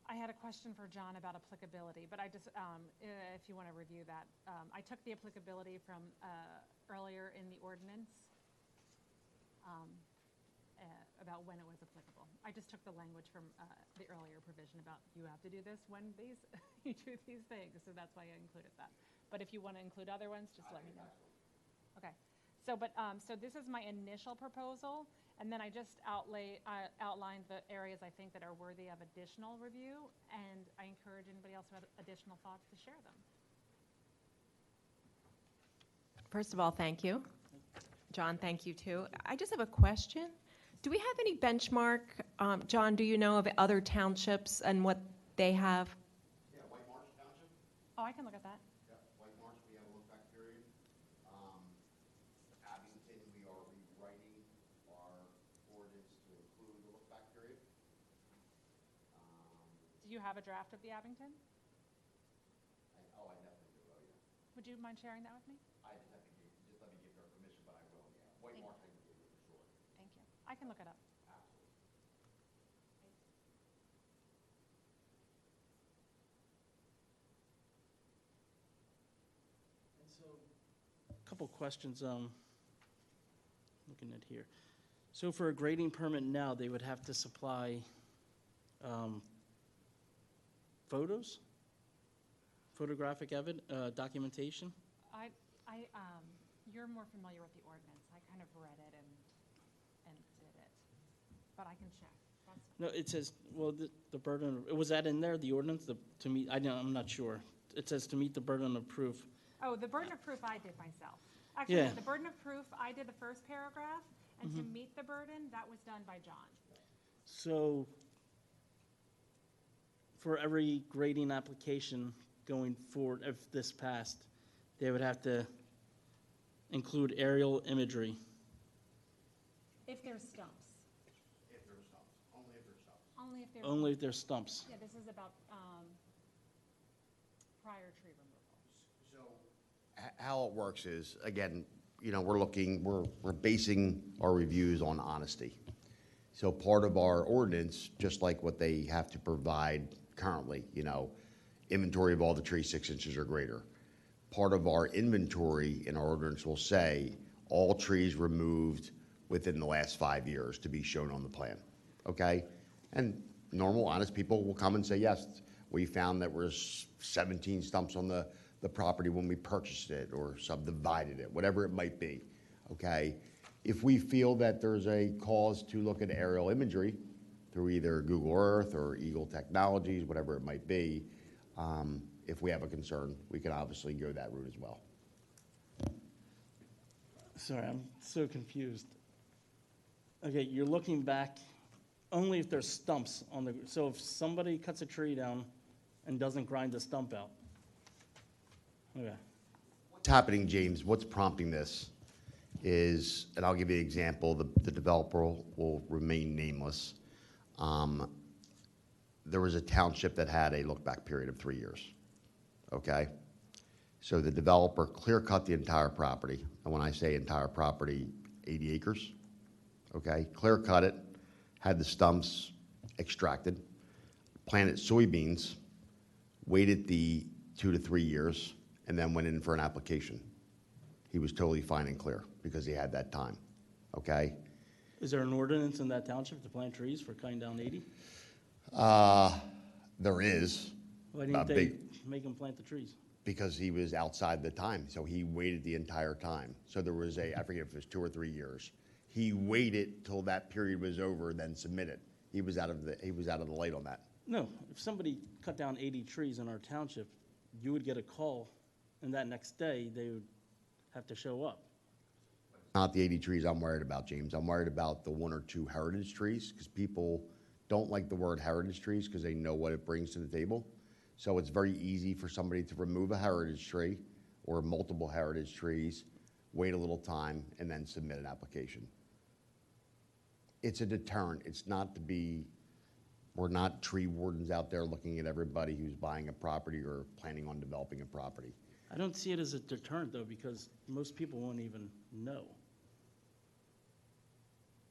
I had a question for John about applicability, but I just, if you want to review that. I took the applicability from earlier in the ordinance about when it was applicable. I just took the language from the earlier provision about you have to do this when you do these things, so that's why I included that. But if you want to include other ones, just let me know. Okay. So this is my initial proposal, and then I just outlined the areas I think that are worthy of additional review, and I encourage anybody else who has additional thoughts to share them. First of all, thank you. John, thank you too. I just have a question. Do we have any benchmark, John, do you know of other townships and what they have? Yeah, White Marsh Township? Oh, I can look at that. Yeah, White Marsh, we have a look back period. Abington, we are rewriting our ordinance to include the look back period. Do you have a draft of the Abington? I definitely do, oh, yeah. Would you mind sharing that with me? I just have to just let me give her permission, but I will, yeah. White Marsh, I can give you for sure. Thank you. I can look it up. Absolutely. And so, a couple questions, looking at here. So for a grading permit now, they would have to supply photos? Photographic documentation? You're more familiar with the ordinance. I kind of read it and did it, but I can check. No, it says, well, the burden, was that in there, the ordinance, to meet, I'm not sure. It says to meet the burden of proof. Oh, the burden of proof I did myself. Actually, Yeah. The burden of proof, I did the first paragraph, and to meet the burden, that was done by John. So, for every grading application going forward, if this passed, they would have to include aerial imagery. If there's stumps. If there's stumps, only if there's stumps. Only if there's. Only if there's stumps. Yeah, this is about prior tree removal. So how it works is, again, we're basing our reviews on honesty. So part of our ordinance, just like what they have to provide currently, inventory of all the trees 6 inches or greater. Part of our inventory in our ordinance will say all trees removed within the last 5 years to be shown on the plan, okay? And normal, honest people will come and say, yes, we found that there's 17 stumps on the property when we purchased it or subdivided it, whatever it might be, okay? If we feel that there's a cause to look at aerial imagery through either Google Earth or Eagle Technologies, whatever it might be, if we have a concern, we can obviously go that route as well. Sorry, I'm so confused. Okay, you're looking back only if there's stumps on the, so if somebody cuts a tree down and doesn't grind the stump out. Okay. What's happening, James? What's prompting this is, and I'll give you an example, the developer will remain nameless. There was a township that had a look-back period of 3 years, okay? So the developer clear-cut the entire property, and when I say entire property, 80 acres, okay? Clear-cut it, had the stumps extracted, planted soybeans, waited the 2 to 3 years, and then went in for an application. He was totally fine and clear because he had that time, okay? Is there an ordinance in that township to plant trees for cutting down 80? There is. Why a didn't they big- make him plant the trees? Because he was outside the time, so he waited the entire time. So there was I forget if it was 2 or 3 years. He waited till that period was over, then submitted. He was out of the light on that. No, if somebody cut down 80 trees in our township, you would get a call, and that next day, they would have to show up. Not the 80 trees I'm worried about, James. I'm worried about the 1 or 2 heritage trees, because people don't like the word heritage trees because they know what it brings to the table. So it's very easy for somebody to remove a heritage tree or multiple heritage trees, wait a little time, and then submit an application. It's a deterrent. It's not to be, we're not tree wardens out there looking at everybody who's buying a property or planning on developing a property. I don't see it as a deterrent, though, because most people won't even know.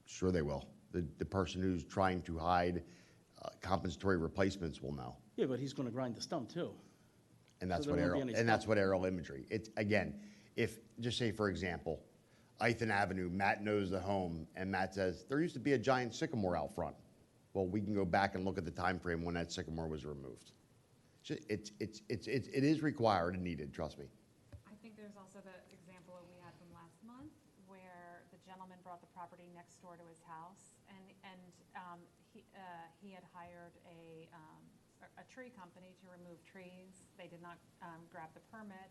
Sure they will. The person who's trying to hide compensatory replacements will know. Yeah, but he's gonna grind the stump, too. And that's So what there won't be aerial, any and that's stump. what aerial imagery. It's, again, if, just say for example, Ithan Avenue, Matt knows the home, and Matt says, there used to be a giant sycamore out front. Well, we can go back and look at the time frame when that sycamore was removed. It is required and needed, trust me. I think there's also the example that we had from last month, where the gentleman brought the property next door to his house, and he had hired a tree company to remove trees. They did not grab the permit.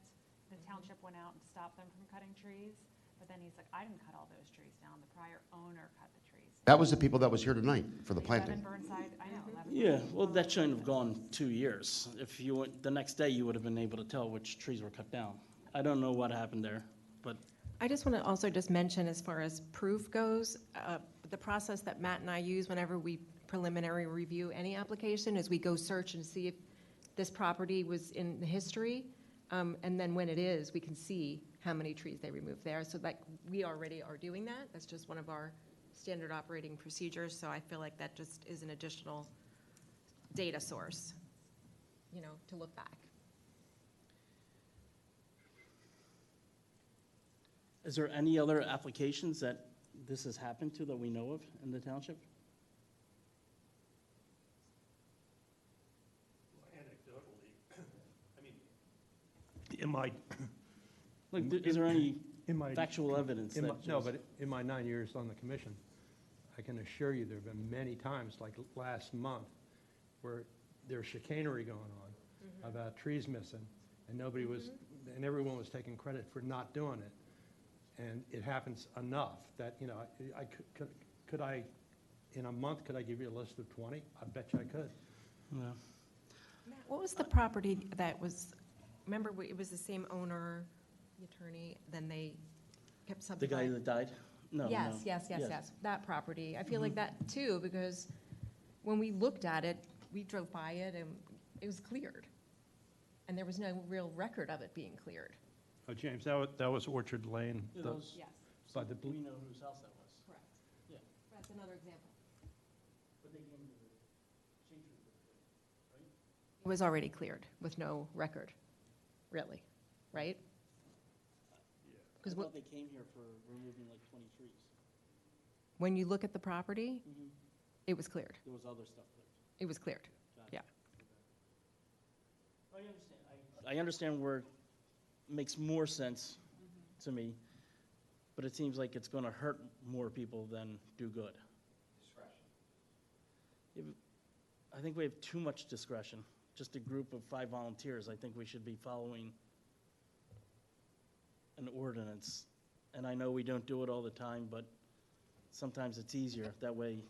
The township went out and stopped them from cutting trees, but then he's like, I didn't cut all those trees down, the prior owner cut the trees. That was the people that was here tonight for the Like planting. Evan Burnside, I know. Evan Yeah, Burnside. well, that shouldn't have gone 2 years. If you went, the next day, you would have been able to tell which trees were cut down. I don't know what happened there, but I just want to also just mention, as far as proof goes, the process that Matt and I use whenever we preliminary review any application is we go search and see if this property was in the history, and then when it is, we can see how many trees they removed there. So like, we already are doing that. That's just one of our standard operating procedures, so I feel like that just is an additional data source, to look back. is there any other applications that this has happened to that we know of in the township? Anecdotally, I mean, in my, Like, is there any in my. factual evidence In my- that No, shows- but in my 9 years on the commission, I can assure you there have been many times, like last month, where there's chicanery going on about trees missing, and nobody was, and everyone was taking credit for not doing it. And it happens enough that, could I, in a month, could I give you a list of 20? I bet you I could. Yeah. Matt, what was the property that was, remember, it was the same owner, the attorney, then they kept The subdividing? guy that died? No, Yes, no. yes, that property. I feel like that too, because when we looked at it, we drove by it and it was cleared. And there was no real record of it being cleared. James, that was Orchard Lane. Yeah, the- those- Yes, By the We blue, know whose house that was. correct. Yeah. That's another example. But they came to the shade tree certificate, right? It was already cleared with no record, really, right? I Because thought they came here for removing like 20 trees. when you look at the property, Mhm. it was cleared. There was other stuff there. It was cleared. Got it. Yeah. I understand. I understand where it makes more sense to me, but it seems like it's going to hurt more people than do good. Discretion. I think we have too much discretion. Just a group of 5 volunteers, I think we should be following an ordinance. And I know we don't do it all the time, but sometimes it's easier. That way,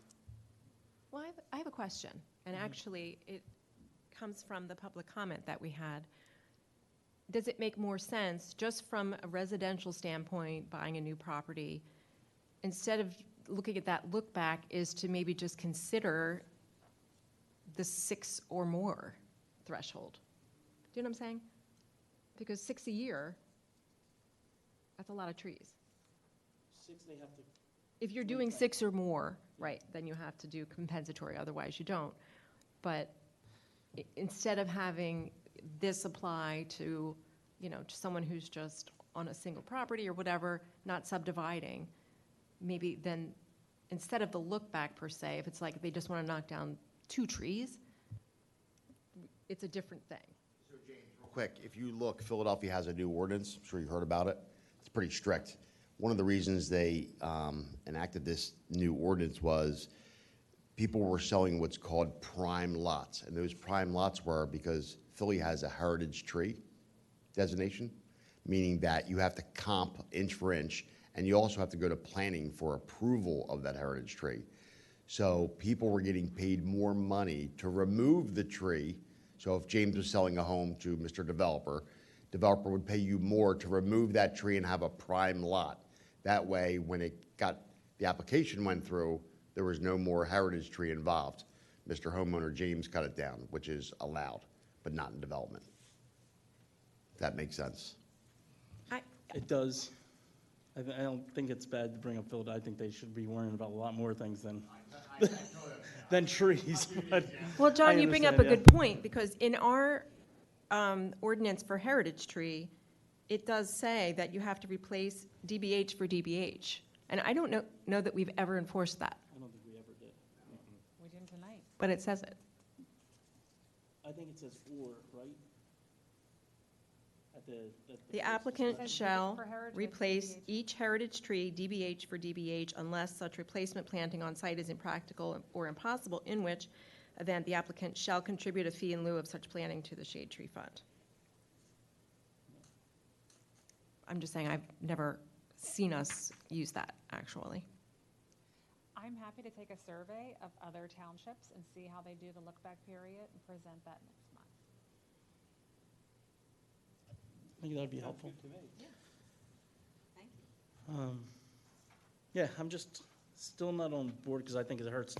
Well, I have a question, and actually, it comes from the public comment that we had. does it make more sense, just from a residential standpoint, buying a new property, instead of looking at that look back, is to maybe just consider the 6 or more threshold? Do you know what I'm saying? Because 6 a year, that's a lot of trees. 6, they have to, If you're doing 6 or more, right, then you have to do compensatory, otherwise you don't. But instead of having this apply to, to someone who's just on a single property or whatever, not subdividing, maybe then, instead of the look back per se, if it's like they just want to knock down 2 trees, it's a different thing. So James, real quick, if you look, Philadelphia has a new ordinance, I'm sure you've heard about it. It's pretty strict. One of the reasons they enacted this new ordinance was people were selling what's called prime lots. And those prime lots were because Philly has a heritage tree designation, meaning that you have to comp inch for inch, and you also have to go to planning for approval of that heritage tree. So people were getting paid more money to remove the tree. So if James was selling a home to Mr. Developer, developer would pay you more to remove that tree and have a prime lot. That way, when the application went through, there was no more heritage tree involved. Mr. Homeowner James cut it down, which is allowed, but not in development. If that makes sense. it does. I don't think it's bad to bring up Philadelphia. I think they should be worrying about a lot more things than trees. But Well, John, I you bring up a understand, good point, because in our ordinance for heritage tree, it does say that you have to replace DBH for DBH. And I don't know that we've ever enforced that, I don't think we ever did. We didn't tonight. but it says it. I think it says or, right? At The applicant Says shall for heritage, replace DBH. each heritage tree, DBH for DBH, unless such replacement planting on site is impractical or impossible, in which event the applicant shall contribute a fee in lieu of such planting to the shade tree fund. I'm just saying, I've never seen us use that, actually. I'm happy to take a survey of other townships and see how they do the look-back period and present that next month. I think that'd be helpful. Thank you. Yeah, I'm just still not on board because I think it hurts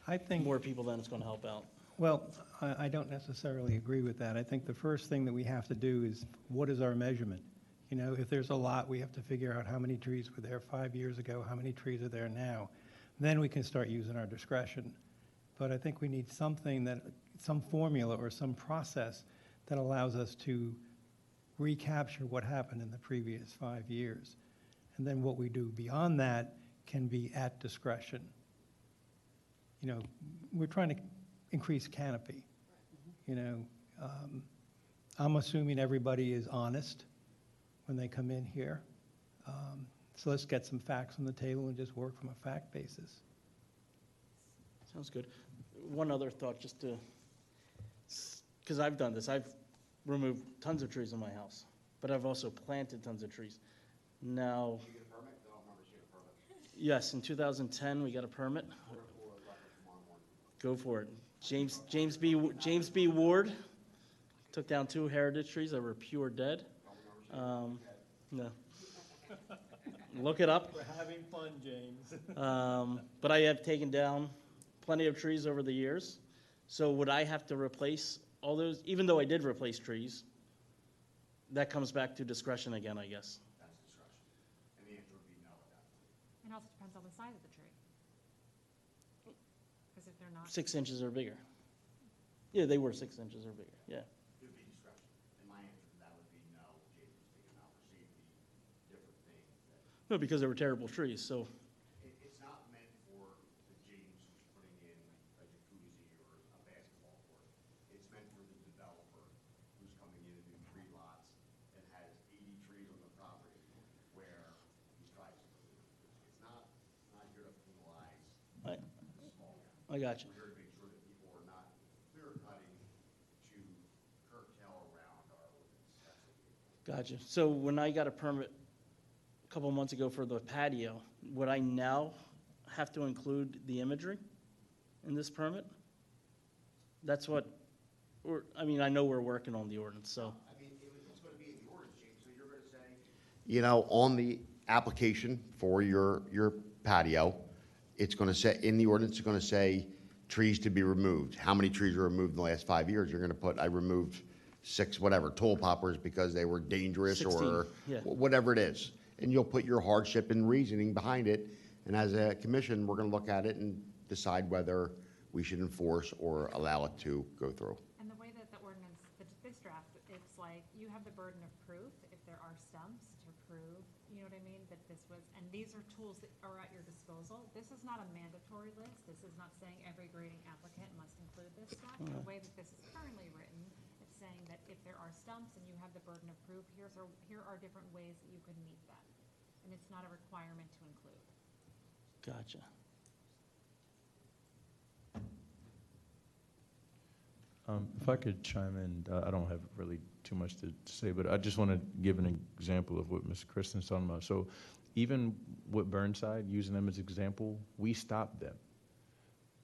I think, more people than it's going to help out. well, I don't necessarily agree with that. I think the first thing that we have to do is, what is our measurement? You know, if there's a lot, we have to figure out how many trees were there 5 years ago, how many trees are there now. Then we can start using our discretion. But I think we need something that, some formula or some process that allows us to recapture what happened in the previous 5 years. And then what we do beyond that can be at discretion. You know, we're trying to increase canopy. You know, I'm assuming everybody is honest when they come in here. So let's get some facts on the table and just work from a fact basis. Sounds good. One other thought, just to, because I've done this. I've removed tons of trees in my house, but I've also planted tons of trees. Now, yes, in 2010, we got a permit. Go for it. James B. Ward took down 2 heritage trees that were pure dead. No. Look it up. We're having fun, James. But I have taken down plenty of trees over the years. So would I have to replace all those, even though I did replace trees? That comes back to discretion again, I guess. That's discretion. And the answer would be no at that point. It also depends on the size of the tree. Because if they're not. 6 inches or bigger. Yeah, they were 6 inches or bigger, yeah. It would be discretion. And my answer to that would be no. James was taking out for safety, different things. No, because they were terrible trees, so. It's not meant for the James who's putting in a jacuzzi or a basketball court. It's meant for the developer who's coming in and doing 3 lots and has 80 trees on the property where he tries to clear. It's not here to penalize the small guy. I got you. We're here to make sure that people are not clear cutting to curtail around our ordinance. That's what we do. Gotcha. So when I got a permit a couple months ago for the patio, would I now have to include the imagery in this permit? That's what, I mean, I know we're working on the ordinance, so. I mean, it's going to be you know, on the application for your patio, it's gonna say, in the ordinance, it's gonna say trees to be removed. How many trees were removed in the last 5 years? You're gonna put, I removed 6, whatever, tule poppers because they were dangerous 16, or yeah. whatever it is. And you'll put your hardship and reasoning behind it. And as a commission, we're gonna look at it and decide whether we should enforce or allow it to go through. And the way that the ordinance, this draft, it's like, you have the burden of proof if there are stumps to prove, you know what I mean, that this was, and these are tools that are at your disposal. This is not a mandatory list. This is not saying every grading applicant must include this stuff. The way that this is currently written, it's saying that if there are stumps and you have the burden of proof, here are different ways that you could meet that. And it's not a requirement to include. Gotcha. If I could chime in, I don't have really too much to say, but I just want to give an example of what Ms. Kristen's talking about. So even with Burnside, using them as example, we stopped them.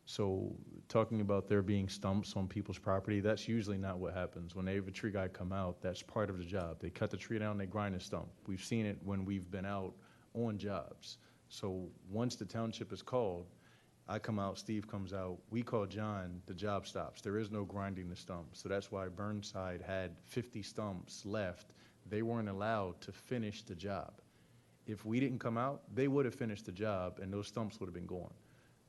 So talking about there being stumps on people's property, that's usually not what happens. When they have a tree guy come out, that's part of the job. They cut the tree down, they grind the stump. We've seen it when we've been out on jobs. So once the township is called, I come out, Steve comes out, we call John, the job stops. There is no grinding the stumps. So that's why Burnside had 50 stumps left. They weren't allowed to finish the job. If we didn't come out, they would have finished the job and those stumps would have been gone.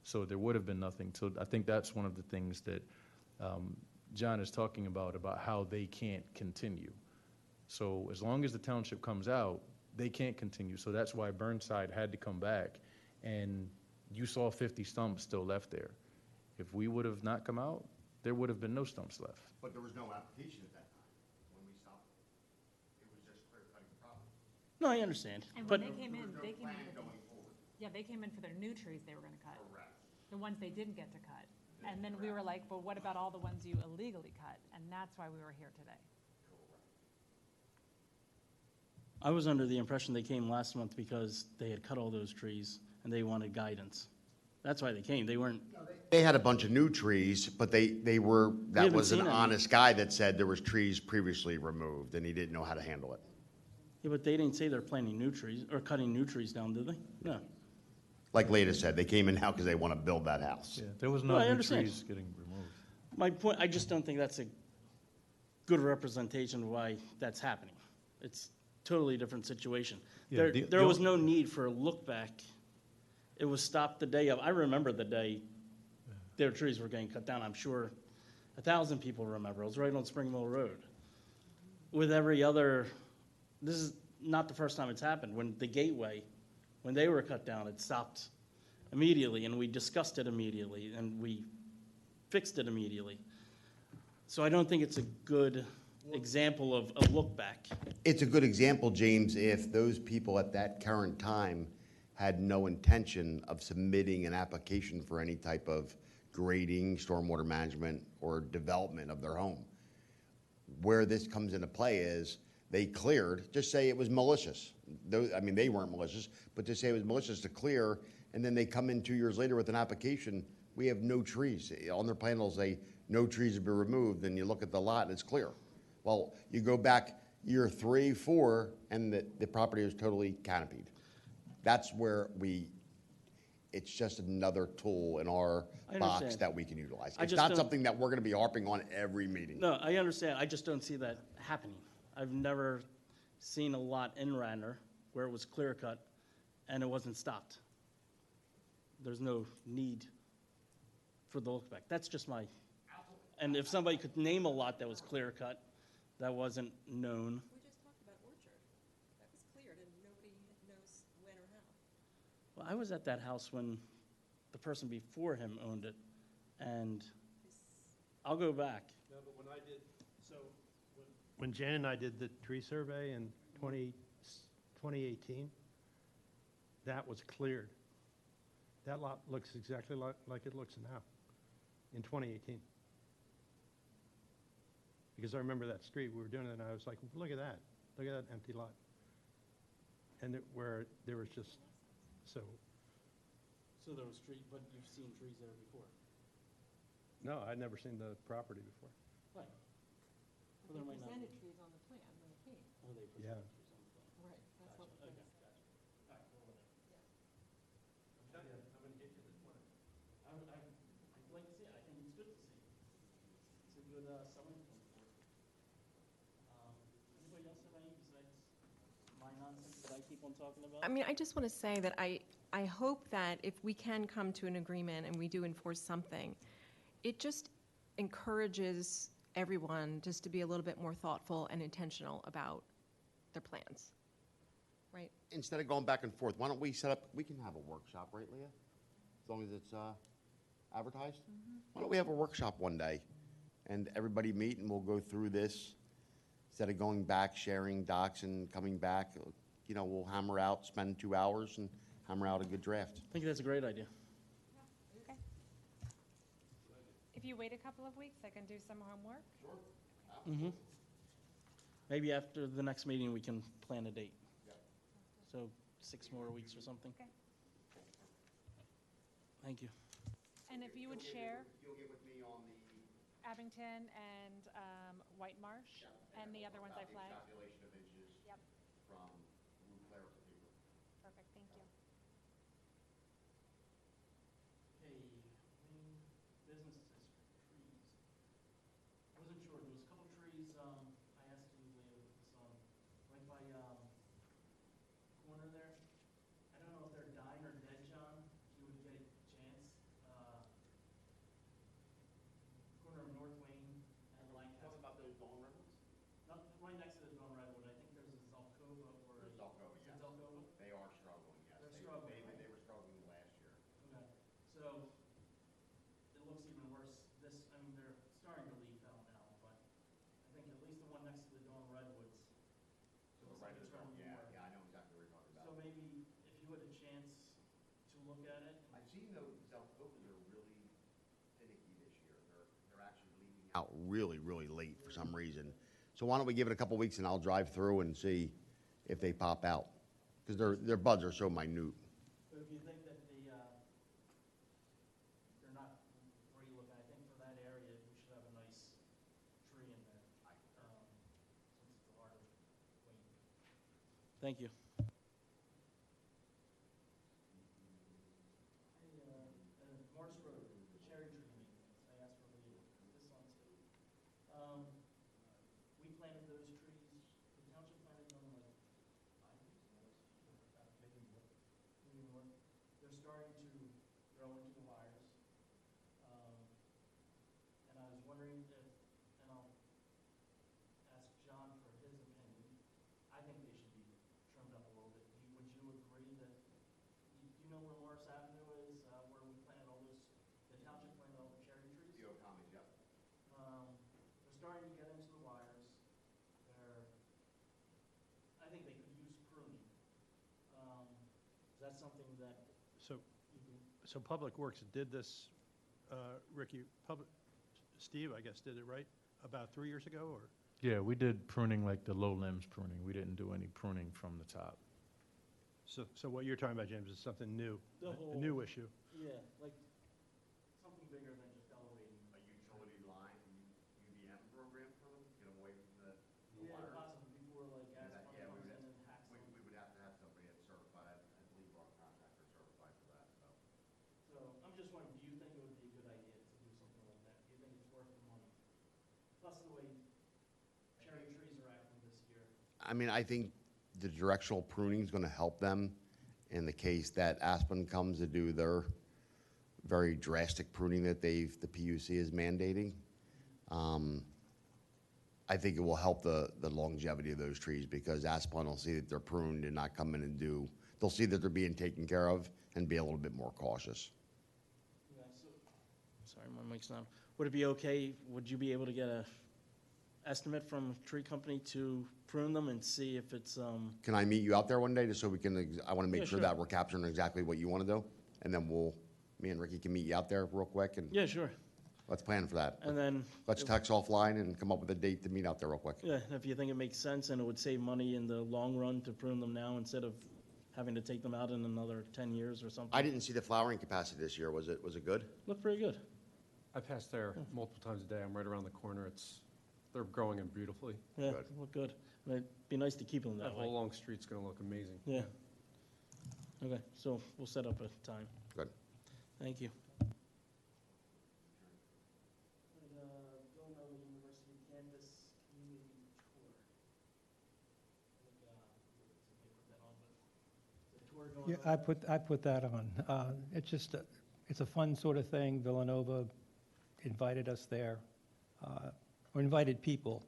So there would have been nothing. So I think that's one of the things that John is talking about how they can't continue. So as long as the township comes out, they can't continue. So that's why Burnside had to come back, and you saw 50 stumps still left there. If we would have not come out, there would have been no stumps left. But there was no application at that time when we stopped. It was just clear cutting the property. No, I understand. And But when they came in, There was no they came plan in, going forward. yeah, they came in for their new trees they were gonna cut. Correct. The ones they didn't get to cut. And then we were like, well, what about all the ones you illegally cut? And that's why we were here today. I was under the impression they came last month because they had cut all those trees and they wanted guidance. That's why they came. They weren't, They had a bunch of new trees, but they were, that haven't was an seen any. honest guy that said there was trees previously removed and he didn't know how to handle it. yeah, but they didn't say they're planting new trees or cutting new trees down, did they? No. Like Leda said, they came in now because they want to build that house. Yeah, there was No, no I new understand. trees getting removed. My point, I just don't think that's a good representation of why that's happening. It's totally different situation. Yeah, There was no need for a look back. It was stopped the day of, I remember the day their trees were getting cut down. I'm sure 1,000 people remember. It was right on Spring Mill Road. With every other, this is not the first time it's happened. When the Gateway, when they were cut down, it stopped immediately, and we discussed it immediately, and we fixed it immediately. So I don't think it's a good example of a look back. It's a good example, James, if those people at that current time had no intention of submitting an application for any type of grading, stormwater management, or development of their home. Where this comes into play is they cleared, just say it was malicious. I mean, they weren't malicious, but to say it was malicious to clear, and then they come in 2 years later with an application, we have no trees. On their plan, it'll say, no trees have been removed, and you look at the lot, and it's clear. Well, you go back year 3, 4, and the property is totally canopied. That's where it's just another tool in our I box understand. that we can utilize. I It's just not don't- something that we're gonna be harping on every meeting. No, I understand. I just don't see that happening. I've never seen a lot in Radnor where it was clear cut and it wasn't stopped. There's no need for the look back. That's just my, and if somebody could name a lot that was clear cut, that wasn't known. We just talked about Orchard. That was cleared and nobody knows when or how. Well, I was at that house when the person before him owned it, and I'll go back. No, but when I did, when Jan and I did the tree survey in 2018, that was cleared. That lot looks exactly like it looks now in 2018. Because I remember that street, we were doing it, and I was like, look at that empty lot. And where there was just, so. So there was tree, but you've seen trees there before? No, I'd never seen the property before. Right. They presented trees on the plan when they came. Oh, they Yeah. presented trees on the plan. Right, that's what I'd like to see it. I think it's good to see. It's a good selling point for it. Anybody else have any besides my nonsense that I keep on talking about? I mean, I just want to say that I hope that if we can come to an agreement and we do enforce something, it just encourages everyone just to be a little bit more thoughtful and intentional about their plans, right? Instead of going back and forth, why don't we set up, we can have a workshop, right, Leah? As long as it's advertised? Why don't we have a workshop one day and everybody meet and we'll go through this? Instead of going back, sharing docs and coming back, you know, we'll hammer out, spend 2 hours and hammer out a good draft. I think that's a great idea. Okay. If you wait a couple of weeks, I can do some homework. Mm-hmm. Maybe after the next meeting, we can plan a date. So 6 more weeks or something. Okay. Thank you. And if you would share You'll get with me on the. Abington and White Marsh and the other ones I flagged. Calculation of inches. Yep. From blue clerical paper. Perfect, thank you. Okay, main businesses, trees. I wasn't sure, there was a couple trees, I asked you later with this on, right by, corner there. I don't know if they're dying or dead, John, if you would get a chance. Corner of North Wayne and Lancaster. Talking about those dawn redwoods? Not, right next to the dawn redwood, I think there's a Zelkova or a. Zelkova, is it yes. Zelkova? They are struggling, yes. They're struggling, right? They were struggling last year. Okay, so it looks even worse this, I mean, they're starting to leaf out now, but I think at least the one next to the dawn redwoods. So looks right like at it's the starting to yeah, work. yeah, I know exactly what you're talking So about. maybe if you had a chance to look at it. I've seen those Zelkovas are really finicky this year. They're actually leaving out really, really late for some reason. So why don't we give it a couple weeks and I'll drive through and see if they pop out? Because their buds are so minute. But if you think that they're not where you look, I think for that area, we should have a nice tree in there. Since it's a harder wing. Thank you. Morse Road, cherry tree maintenance, I asked for Leah, this one too. We planted those trees, the township planted them like 5 years ago, maybe more. Maybe more. They're starting to grow into the wires. And I was wondering if, and I'll ask John for his opinion, I think they should be trimmed up a little bit. Would you agree that, do you know where Morris Avenue is, where we planted all those, the township planted all the cherry trees? The O'Connors, yep. They're starting to get into the wires. I think they could use pruning. Is that something that So, you can, so Public Works did this, Ricky, Steve, I guess, did it right about 3 years ago, or? Yeah, we did pruning, like the low limbs pruning. We didn't do any pruning from the top. So what you're talking about, James, is something new, The a whole- new issue. yeah, like something bigger than just elevating. A utility line, UVM program for them, get them away from the Yeah, wires. possibly before like Yeah, asphalt yeah, comes we in would, and hacks we, them. we would have to have somebody that's certified, I believe our contractor is certified for that, so. So I'm just wondering, do you think it would be a good idea to do something like that? Do you think it's worth the money? Plus the way cherry trees are acting this year. I mean, I think the directional pruning is gonna help them in the case that Aspen comes to do their very drastic pruning that the PUC is mandating. I think it will help the longevity of those trees because Aspen will see that they're pruned and not come in and they'll see that they're being taken care of and be a little bit more cautious. Yeah, so, sorry, my mic's not. Would it be okay, would you be able to get a estimate from a tree company to prune them and see if it's, Can I meet you out there one day just so we can, I wanna Yeah, make sure sure. that we're capturing exactly what you wanna do? And then me and Ricky can meet you out there real quick and yeah, sure. let's plan for that. And then, Let's text offline and come up with a date to meet out there real quick. yeah, if you think it makes sense and it would save money in the long run to prune them now instead of having to take them out in another 10 years or something. I didn't see the flowering capacity this year. Was it good? Looked pretty good. I pass there multiple times a day. I'm right around the corner. They're growing in beautifully. Yeah, Good. looked good. And it'd be nice to keep them That that way. whole long street's gonna look amazing. Yeah. Okay, so we'll set up a time. Good. Thank you. going Yeah, I put that on. It's just, it's a fun sort of thing. Villanova invited us there, or invited people.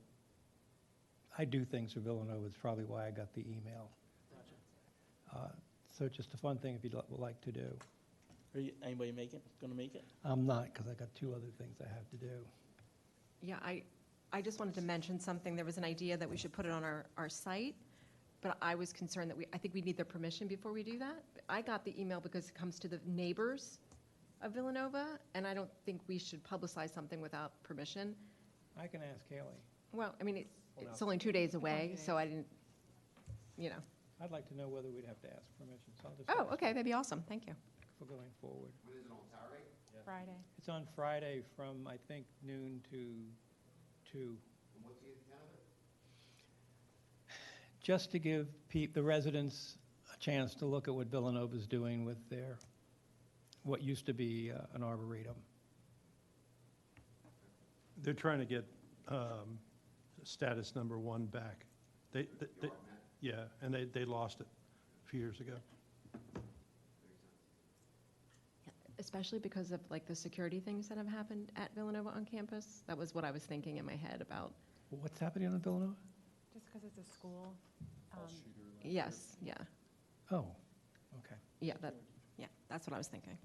I do things for Villanova, it's probably why I got the email. So it's just a fun thing if you'd would like to do. Anybody gonna make it? I'm not, because I got 2 other things I have to do. Yeah, I just wanted to mention something. There was an idea that we should put it on our site, but I was concerned that I think we need their permission before we do that. I got the email because it comes to the neighbors of Villanova, and I don't think we should publicize something without permission. I can ask Haley. Well, I mean, it's only 2 days away, so I didn't, you know. I'd like to know whether we'd have to ask permission, so I'll just. Oh, ask okay, that'd be awesome. Thank you. For going forward. When is it on Saturday? Friday. It's on Friday from, I think, noon to 2. And what's the intent of it? Just to give the residents a chance to look at what Villanova's doing with what used to be an arboretum. They're trying to get status number 1 back. Yeah, and they lost it a few years ago. Especially because of like the security things that have happened at Villanova on campus. That was what I was thinking in my head about. What's happening on Villanova? Just because it's a school. Yes, yeah, Oh, okay. yeah, that's what I was thinking.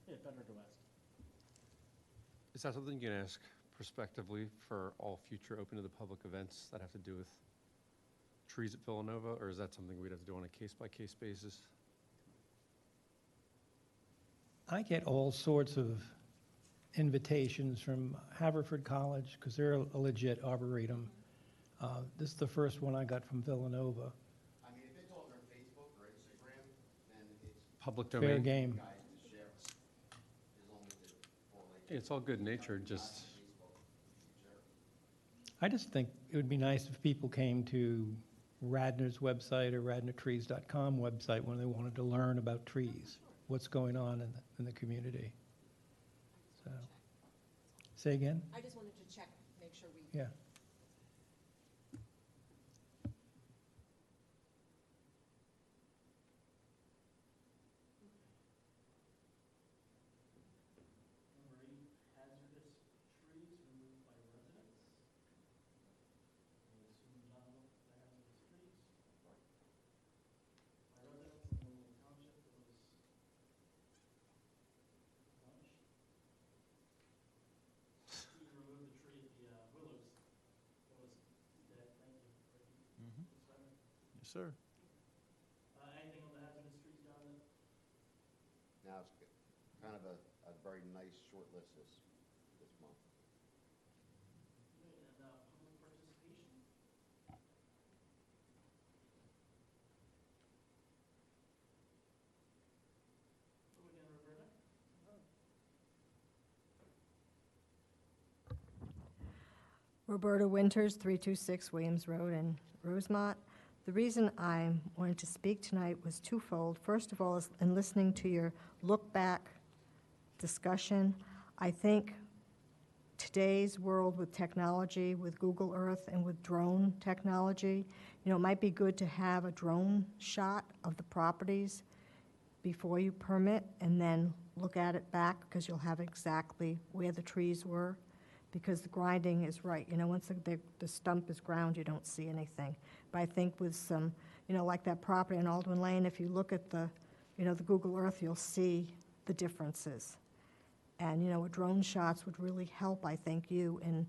Yeah, better to ask. Is that something you can ask prospectively for all future open to the public events that have to do with trees at Villanova, or is that something we'd have to do on a case-by-case basis? I get all sorts of invitations from Haverford College, because they're a legit arboretum. This is the first one I got from Villanova. I mean, if it's on their Facebook or Instagram, then it's Public Fair domain? game. guys to share, as long as it correlates. Yeah, it's all good natured, just, Facebook, share. I just think it would be nice if people came to Radnor's website or radnortrees.com website when they wanted to learn about trees, what's going on in the community. So, say again? I just wanted to check, make sure we. Yeah. Number 8, hazardous trees removed by residents. I assume John looked at the hazardous trees. By residents in the township, it was a bunch. Steve removed the tree at the Willows. It was dead, thank you. Mhm. Sorry. Yes, sir. Anything on the hazardous trees, John? Now, it's kind of a very nice short list this month. And public participation? What we got, Roberta? Roberta Winters, 326 Williams Road in Rosemont. The reason I wanted to speak tonight was twofold. First of all, is in listening to your look-back discussion, I think today's world with technology, with Google Earth and with drone technology, you know, it might be good to have a drone shot of the properties before you permit and then look at it back, because you'll have exactly where the trees were. Because the grinding is right, you know, once the stump is ground, you don't see anything. But I think with some, you know, like that property in Aldwin Lane, if you look at the, you know, the Google Earth, you'll see the differences. And, you know, a drone shots would really help, I think, you in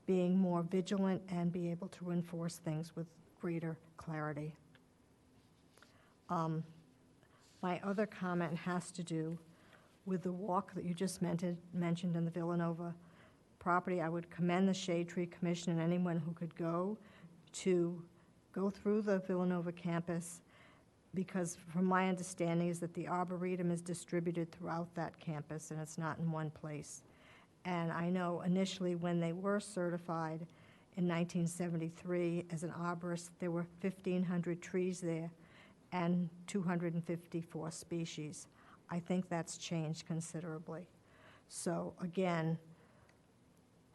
being more vigilant and be able to enforce things with greater clarity. My other comment has to do with the walk that you just mentioned in the Villanova property. I would commend the Shade Tree Commission and anyone who could go through the Villanova campus, because from my understanding is that the Arboretum is distributed throughout that campus and it's not in one place. And I know initially when they were certified in 1973 as an arborist, there were 1,500 trees there and 254 species. I think that's changed considerably. So again,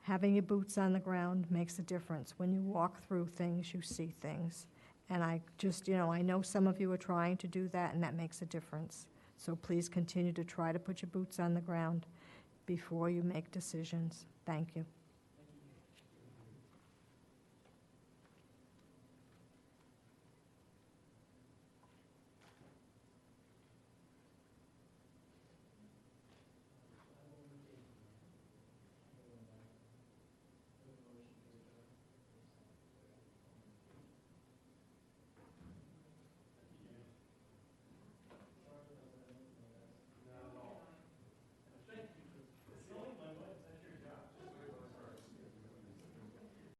having your boots on the ground makes a difference. When you walk through things, you see things. And I just, I know some of you are trying to do that, and that makes a difference. So please continue to try to put your boots on the ground before you make decisions. Thank you.